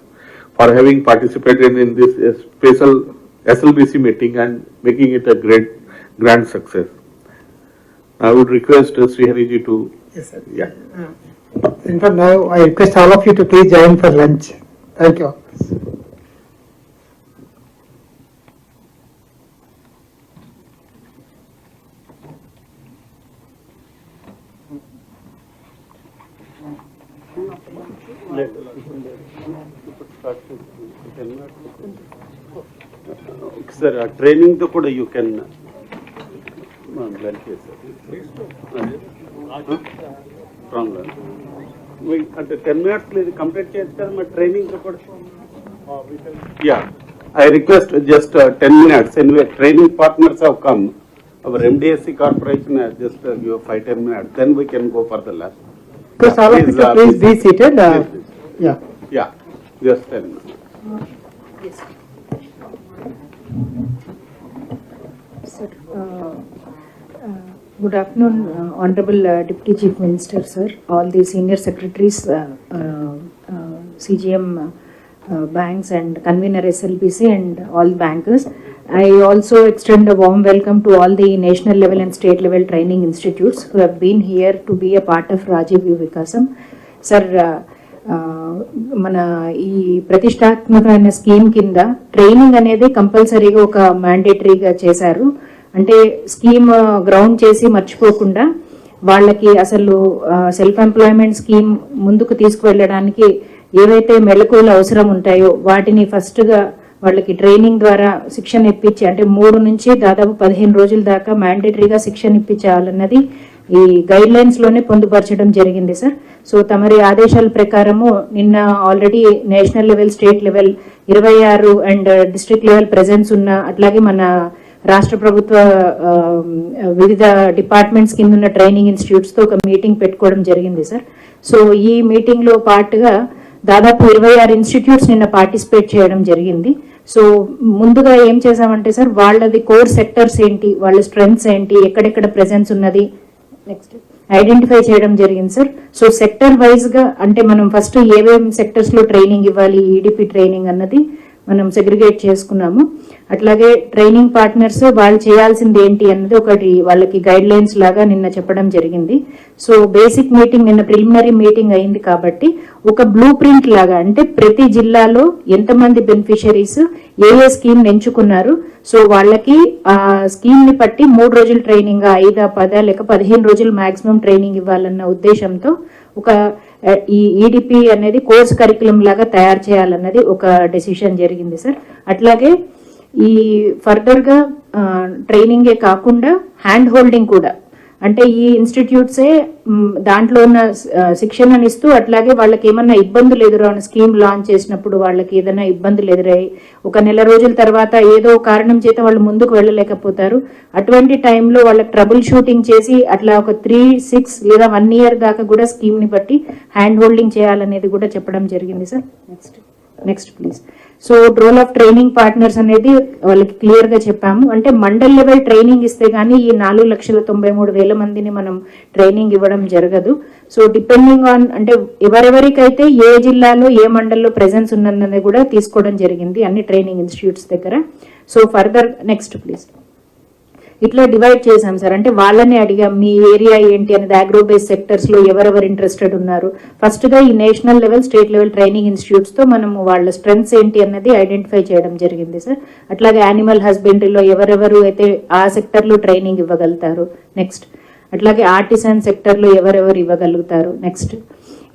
for having participated in this special SLBC meeting and making it a grand success. I would request Sri Hariji to... Yes, sir. Yeah. In fact, now I request all of you to please join for lunch. Thank you. Sir, training to kuda you can at 10 minutes please complete cheyachukada training to kuda. Yeah, I request just 10 minutes. Anyway, training partners have come. Our MDSC corporation has just give 5-10 minutes. Then we can go for the last. Because all of you to please be seated. Yeah. Yeah, just 10 minutes. Yes. Sir, good afternoon, Honorable Deputy Chief Minister, sir, all the senior secretaries, CGM banks and convener SLBC and all bankers. I also extend a warm welcome to all the national level and state level training institutes who have been here to be a part of Rajeev Yuva Vikasam. Sir, మన ఈ ప్రతిష్టాత్మకమైన scheme కింద training అనేది కంపల్సరీగా ఒక మ్యాండేటరీగా చేశారు. అంటే scheme ground చేసి మర్చిపోకుండా వాళ్ళకి అసలు సెల్ఫ్ ఎంప్లాయ్మెంట్ స్కీమ్ ముందుకు తీసుకువెళ్ళడానికి ఏవైతే మెళకువలు అవసరం ఉంటాయో వాటిని ఫస్ట్గా వాళ్ళకి ట్రైనింగ్ ద్వారా శిక్షణ ఇప్పించి, అంటే 3 నుంచి దాదాపు 15 రోజుల దాకా మ్యాండేటరీగా శిక్షణ ఇప్పించాలన్నది ఈ గైడ్ లైన్స్ లోనే పొందుపరచడం జరిగింది సార్. సో తమరి ఆదేశాల ప్రకారము నిన్న already national level, state level 26 and district level presence ఉన్న, అట్లాగే మన రాష్ట్ర ప్రభుత్వ వివిధ డిపార్ట్మెంట్స్ కింద ఉన్న ట్రైనింగ్ ఇన్స్టిట్యూట్స్ తో ఒక మీటింగ్ పెట్టుకోవడం జరిగింది సార్. సో ఈ మీటింగ్ లో పాటుగా దాదాపు 26 ఇన్స్టిట్యూట్స్ నిన్న పార్టిసిపేట్ చేయడం జరిగింది. సో ముందుగా ఏం చేసామంటే సార్, వాళ్ళది కోర్ సెక్టర్స్ ఏంటి, వాళ్ళ స్ట్రెంగ్స్ ఏంటి, ఎక్కడెక్కడ ప్రెజెన్స్ ఉన్నది నెక్స్ట్ ఐడెంటిఫై చేయడం జరిగింది సార్. సో సెక్టర్ వైజ్ గా అంటే మనం ఫస్ట్ ఏమేమి సెక్టర్స్ లో ట్రైనింగ్ ఇవ్వాలి, ఈడిపి ట్రైనింగ్ అన్నది మనం సెగ్రిగేట్ చేసుకున్నాము. అట్లాగే ట్రైనింగ్ పార్ట్నర్స్ వాళ్ళు చేయాల్సింది ఏంటి అన్నది ఒకటి వాళ్ళకి గైడ్ లైన్స్ లాగా నిన్న చెప్పడం జరిగింది. సో బేసిక్ మీటింగ్ నిన్న ప్రిలిమినరీ మీటింగ్ అయింది కాబట్టి ఒక బ్లూ ప్రింట్ లాగా, అంటే ప్రతి జిల్లాలో ఎంతమంది బెనిఫిషరీస్ ఏ స్కీమ్ ఎంచుకున్నారు, సో వాళ్ళకి ఆ స్కీమ్ ని బట్టి 3 రోజుల ట్రైనింగ్, 5, 10 లేక 15 రోజులు మాక్సిమం ట్రైనింగ్ ఇవ్వాలన్న ఉద్దేశంతో ఒక ఈ ఈడిపి అనేది కోర్స్ కరికులం లాగా తయారు చేయాలన్నది ఒక డెసిషన్ జరిగింది సార్. అట్లాగే ఈ ఫర్దర్ గా ట్రైనింగే కాకుండా హ్యాండ్ హోల్డింగ్ కూడా, అంటే ఈ ఇన్స్టిట్యూట్సే దాంట్లో ఉన్న శిక్షణను ఇస్తూ, అట్లాగే వాళ్ళకి ఏమన్నా ఇబ్బందులు ఎదురైన స్కీమ్ లాంచ్ చేసినప్పుడు వాళ్ళకి ఏదైనా ఇబ్బందులు ఎదురై 1 నెల రోజుల తర్వాత ఏదో కారణం చేత వాళ్ళు ముందుకు వెళ్ళలేకపోతారు. అటువంటి టైంలో వాళ్ళకి ట్రబుల్ షూటింగ్ చేసి అట్లా ఒక 3, 6 లేదా 1 ఇయర్ దాకా కూడా స్కీమ్ ని బట్టి హ్యాండ్ హోల్డింగ్ చేయాలనేది కూడా చెప్పడం జరిగింది sir. Next please. So role of training partners అనేది వాళ్ళకి క్లియర్ గా చెప్పాము. అంటే మండల్ లెవెల్ ట్రైనింగ్ ఇస్తే గానీ ఈ 4,93,000 మందిని మనం ట్రైనింగ్ ఇవ్వడం జరగదు. సో డిపెండింగ్ ఆన్ అంటే ఎవరెవరికైతే ఏ జిల్లాలో ఏ మండల్లో ప్రెజెన్స్ ఉన్నదని కూడా తీసుకోవడం జరిగింది అన్ని ట్రైనింగ్ ఇన్స్టిట్యూట్స్ దగ్గర. So further next please. ఇట్లా డివైడ్ చేశాం సార్. అంటే వాళ్ళని అడిగాం మీ ఏరియా ఏంటి అనేది, అగ్రో బేస్ సెక్టర్స్ లో ఎవరెవరు ఇంట్రెస్టెడ్ ఉన్నారు. ఫస్ట్ గా ఈ national level, state level training institutes తో మనము వాళ్ళ స్ట్రెంగ్స్ ఏంటి అన్నది ఐడెంటిఫై చేయడం జరిగింది సార్. అట్లాగే యానిమల్ హస్బెండరీలో ఎవరెవరు అయితే ఆ సెక్టర్ లో ట్రైనింగ్ ఇవ్వగలుగుతారు. నెక్స్ట్ అట్లాగే ఆర్టిసన్ సెక్టర్ లో ఎవరెవరు ఇవ్వగలుగుతారు. Next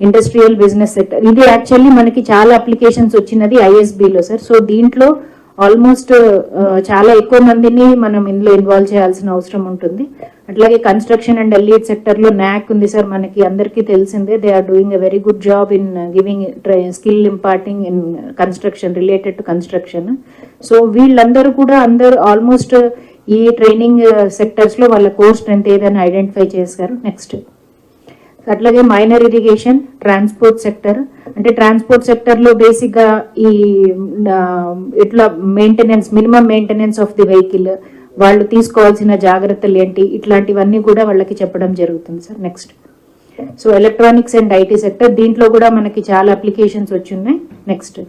industrial business sector. ఇది యాక్చువల్లీ మనకి చాలా అప్లికేషన్స్ వచ్చినది ఐఎస్బిలో సార్. సో దీంట్లో ఆల్మోస్ట్ చాలా ఎక్కువ మందిని మనం ఇందులో ఇన్వాల్వ్ చేయాల్సిన అవసరం ఉంటుంది. అట్లాగే కన్స్ట్రక్షన్ అండ్ ఎల్ఈడ్ సెక్టర్ లో న్యాక్ ఉంది సార్, మనకి అందరికీ తెలిసిందే. They are doing a very good job in giving skill imparting in construction, related to construction. So వీళ్ళందరూ కూడా ఆల్మోస్ట్ ఈ ట్రైనింగ్ సెక్టర్స్ లో వాళ్ళ కోర్ స్ట్రెంత్ ఏదైనా ఐడెంటిఫై చేశారు. నెక్స్ట్ అట్లాగే మైనర్ ఇరిగేషన్, ట్రాన్స్పోర్ట్ సెక్టర్. అంటే ట్రాన్స్పోర్ట్ సెక్టర్ లో బేసిక్ గా ఈ ఇట్లా maintenance, minimum maintenance of the vehicle, వాళ్ళు తీసుకోవాల్సిన జాగ్రత్తలు ఏంటి, ఇట్లాంటివన్నీ కూడా వాళ్ళకి చెప్పడం జరుగుతుంది sir. Next so electronics and IT sector, దీంట్లో కూడా మనకి చాలా అప్లికేషన్స్ వచ్చి ఉన్నాయి. నెక్స్ట్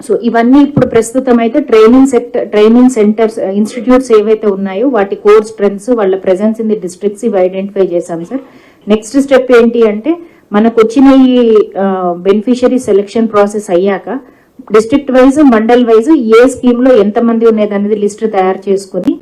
సో ఇవన్నీ ఇప్పుడు ప్రస్తుతం అయితే ట్రైనింగ్ సెంటర్స్, ఇన్స్టిట్యూట్స్ ఏవైతే ఉన్నాయో వాటి కోర్ స్ట్రెంగ్స్, వాళ్ళ ప్రెసెన్స్ ఇన్ ది డిస్ట్రిక్ట్స్ ఇవి ఐడెంటిఫై చేశాం సార్. నెక్స్ట్ స్టెప్ ఏంటి అంటే మనకు వచ్చిన ఈ బెనిఫిషియరీ సెలెక్షన్ ప్రాసెస్ అయ్యాక డిస్ట్రిక్ట్ వైజ్, మండల్ వైజ్ ఏ స్కీమ్ లో ఎంతమంది ఉన్నది అనేది లిస్ట్ తయారు చేసుకుని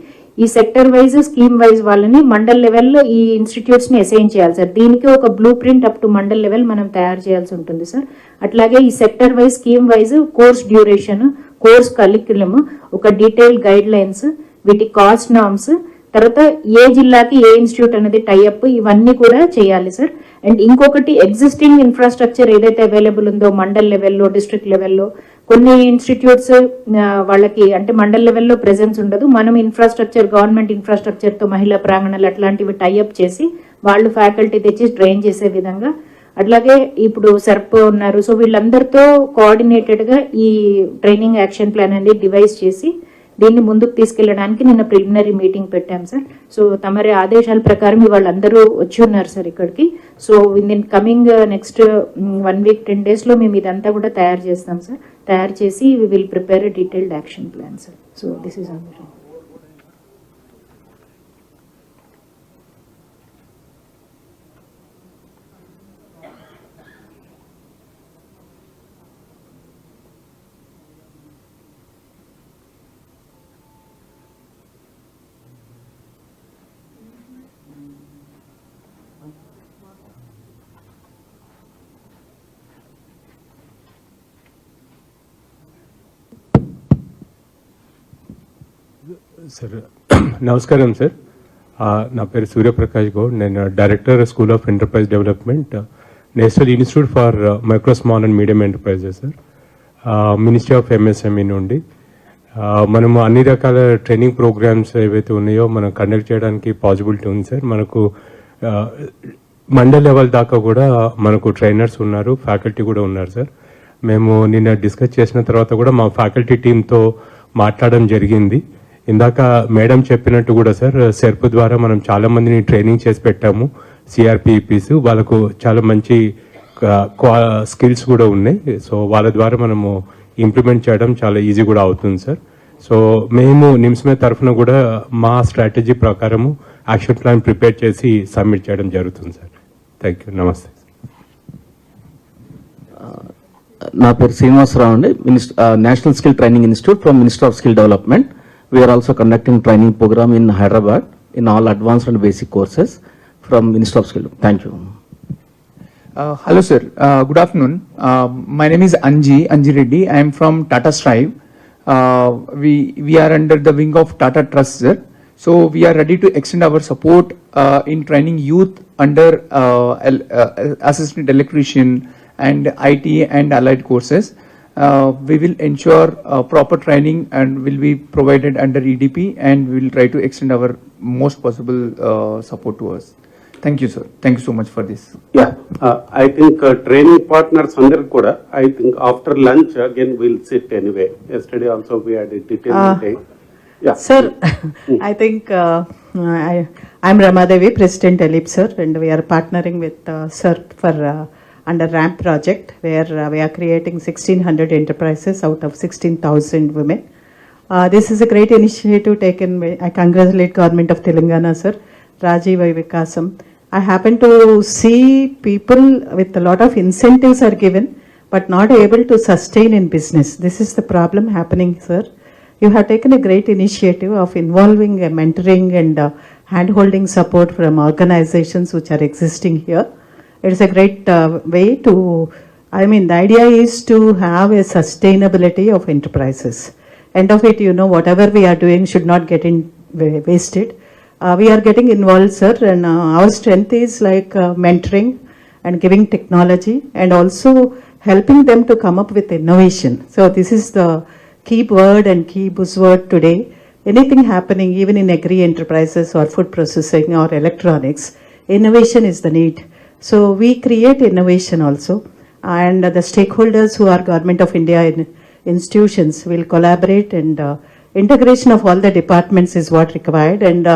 ఈ సెక్టర్ వైజ్, స్కీమ్ వైజ్ వాళ్ళని మండల్ లెవెల్లో ఈ ఇన్స్టిట్యూట్స్ ని అసైన్ చేయాలి సార్. దీనికి ఒక blue print up to mandal level మనం తయారు చేయాల్సి ఉంటుంది సార్. అట్లాగే ఈ sector wise, scheme wise course duration, course curriculum, ఒక డీటెయిల్ గైడ్ లైన్స్, వీటి కాస్ట్ నామ్స్, తర్వాత ఏ జిల్లాకి ఏ ఇన్స్టిట్యూట్ అనేది టైఅప్, ఇవన్నీ కూడా చేయాలి సార్. అండ్ ఇంకొకటి ఎగ్జిస్టింగ్ ఇన్ఫ్రాస్ట్రక్చర్ ఏదైతే అవైలబుల్ ఉందో మండల్ లెవెల్లో, డిస్ట్రిక్ట్ లెవెల్లో, కొన్ని ఇన్స్టిట్యూట్స్ వాళ్ళకి అంటే మండల్ లెవెల్లో ప్రెసెన్స్ ఉండదు. మనం ఇన్ఫ్రాస్ట్రక్చర్, గవర్నమెంట్ ఇన్ఫ్రాస్ట్రక్చర్ తో మహిళా ప్రాంగణాలు అట్లాంటివి టైఅప్ చేసి వాళ్ళు ఫ్యాకల్టీ తెచ్చి ట్రైన్ చేసే విధంగా. అట్లాగే ఇప్పుడు సర్ప్ ఉన్నారు. సో వీళ్ళందరితో కోఆర్డినేటెడ్ గా ఈ ట్రైనింగ్ యాక్షన్ ప్లాన్ అనేది డివైజ్ చేసి దీన్ని ముందుకు తీసుకెళ్లడానికి నిన్న ప్రిలిమినరీ మీటింగ్ పెట్టాం సార్. సో తమరి ఆదేశాల ప్రకారం వాళ్ళందరూ వచ్చి ఉన్నారు సార్ ఇక్కడికి. So in coming next 1 week 10 days లో మేము ఇదంతా కూడా తయారు చేస్తాం సార్. తయారు చేసి we will prepare a detailed action plan sir. So this is our. Sir నమస్కారం సార్. నా పేరు సూర్యప్రకాష్ గౌడ్. నేను director school of enterprise development, national institute for micro small and medium enterprises sir, ministry of MSME నుండి. మనము అన్ని రకాల training programmes ఏవైతే ఉన్నాయో మనం కండక్ట్ చేయడానికి పాసిబిలిటీ ఉంది సార్. మనకు మండల్ లెవెల్ దాకా కూడా మనకు ట్రైనర్స్ ఉన్నారు, ఫ్యాకల్టీ కూడా ఉన్నారు సార్. మేము నిన్న డిస్కస్ చేసిన తర్వాత కూడా మా ఫ్యాకల్టీ టీంతో మాట్లాడడం జరిగింది. ఇందాక మేడం చెప్పినట్టు కూడా సార్, సెర్ప్ ద్వారా మనం చాలా మందిని ట్రైనింగ్ చేసి పెట్టాము, సిఆర్పిఈపీస్. వాళ్ళకు చాలా మంచి స్కిల్స్ కూడా ఉన్నాయి. సో వాళ్ళ ద్వారా మనము ఇంప్లిమెంట్ చేయడం చాలా ఈజీ కూడా అవుతుంది సార్. సో మేము నిమ్స్మే తరఫున కూడా మా స్ట్రాటజీ ప్రకారము యాక్షన్ ప్లాన్ ప్రిపేర్ చేసి సబ్మిట్ చేయడం జరుగుతుంది సార్. Thank you. నమస్తే. నా పేరు శ్రీనివాసరావు అండి, national skill training institute from minister of skill development. We are also conducting training program in Hyderabad in all advanced and basic courses from Ministry of Skill. Thank you. Hello sir, good afternoon. My name is Anji Reddy. I am from Tata Strive. We are under the wing of Tata Trust sir. So we are ready to extend our support in training youth under assistant electrician and IT and allied courses. We will ensure proper training and will be provided under EDP, and we will try to extend our most possible support to us. Thank you sir. Thank you so much for this. Yeah, I think training partners under kuda, I think after lunch again we'll sit anyway. Yesterday also we had a detailed meeting. Yeah. Sir, I think I'm Ramadevi, President Elip sir, and we are partnering with sir for under RAAMA project, where we are creating 1,600 enterprises out of 16,000 women. This is a great initiative taken by, I congratulate Government of Telangana sir, Rajeev Yuva Vikasam. I happen to see people with a lot of incentives are given, but not able to sustain in business. This is the problem happening sir. You have taken a great initiative of involving mentoring and hand-holding support from organizations which are existing here. it's a great way to, I mean, the idea is to have a sustainability of enterprises. End of it, you know, whatever we are doing should not get wasted. We are getting involved, sir, and our strength is like mentoring and giving technology and also helping them to come up with innovation. So this is the key word and key buzzword today. Anything happening, even in agri enterprises or food processing or electronics, innovation is the need. So we create innovation also, and the stakeholders who are Government of India institutions will collaborate, and integration of all the departments is what required. And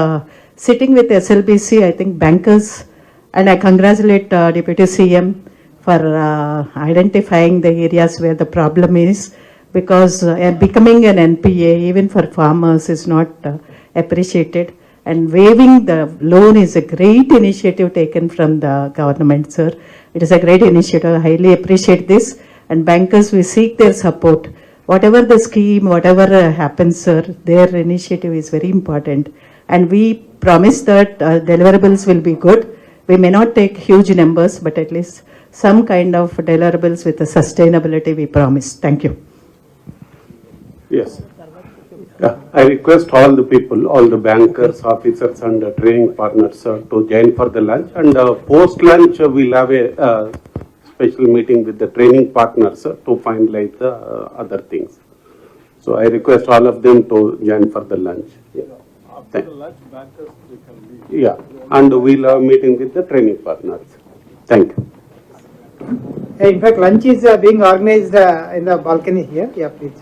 sitting with SLBC, I think bankers, and I congratulate Deputy CM for identifying the areas where the problem is, because becoming an NPA even for farmers is not appreciated, and waiving the loan is a great initiative taken from the government, sir. It is a great initiative. I highly appreciate this, and bankers, we seek their support. Whatever the scheme, whatever happens, sir, their initiative is very important, and we promise that deliverables will be good. We may not take huge numbers, but at least some kind of deliverables with the sustainability we promise. Thank you. Yes. I request all the people, all the bankers, officers and training partners to join for the lunch, and post lunch we'll have a special meeting with the training partners to finalize the other things. So I request all of them to join for the lunch. Yeah. After the lunch, bankers they can leave. Yeah, and we'll have a meeting with the training partners. Thank you. In fact, lunch is being organized in the balcony here. Yeah, please.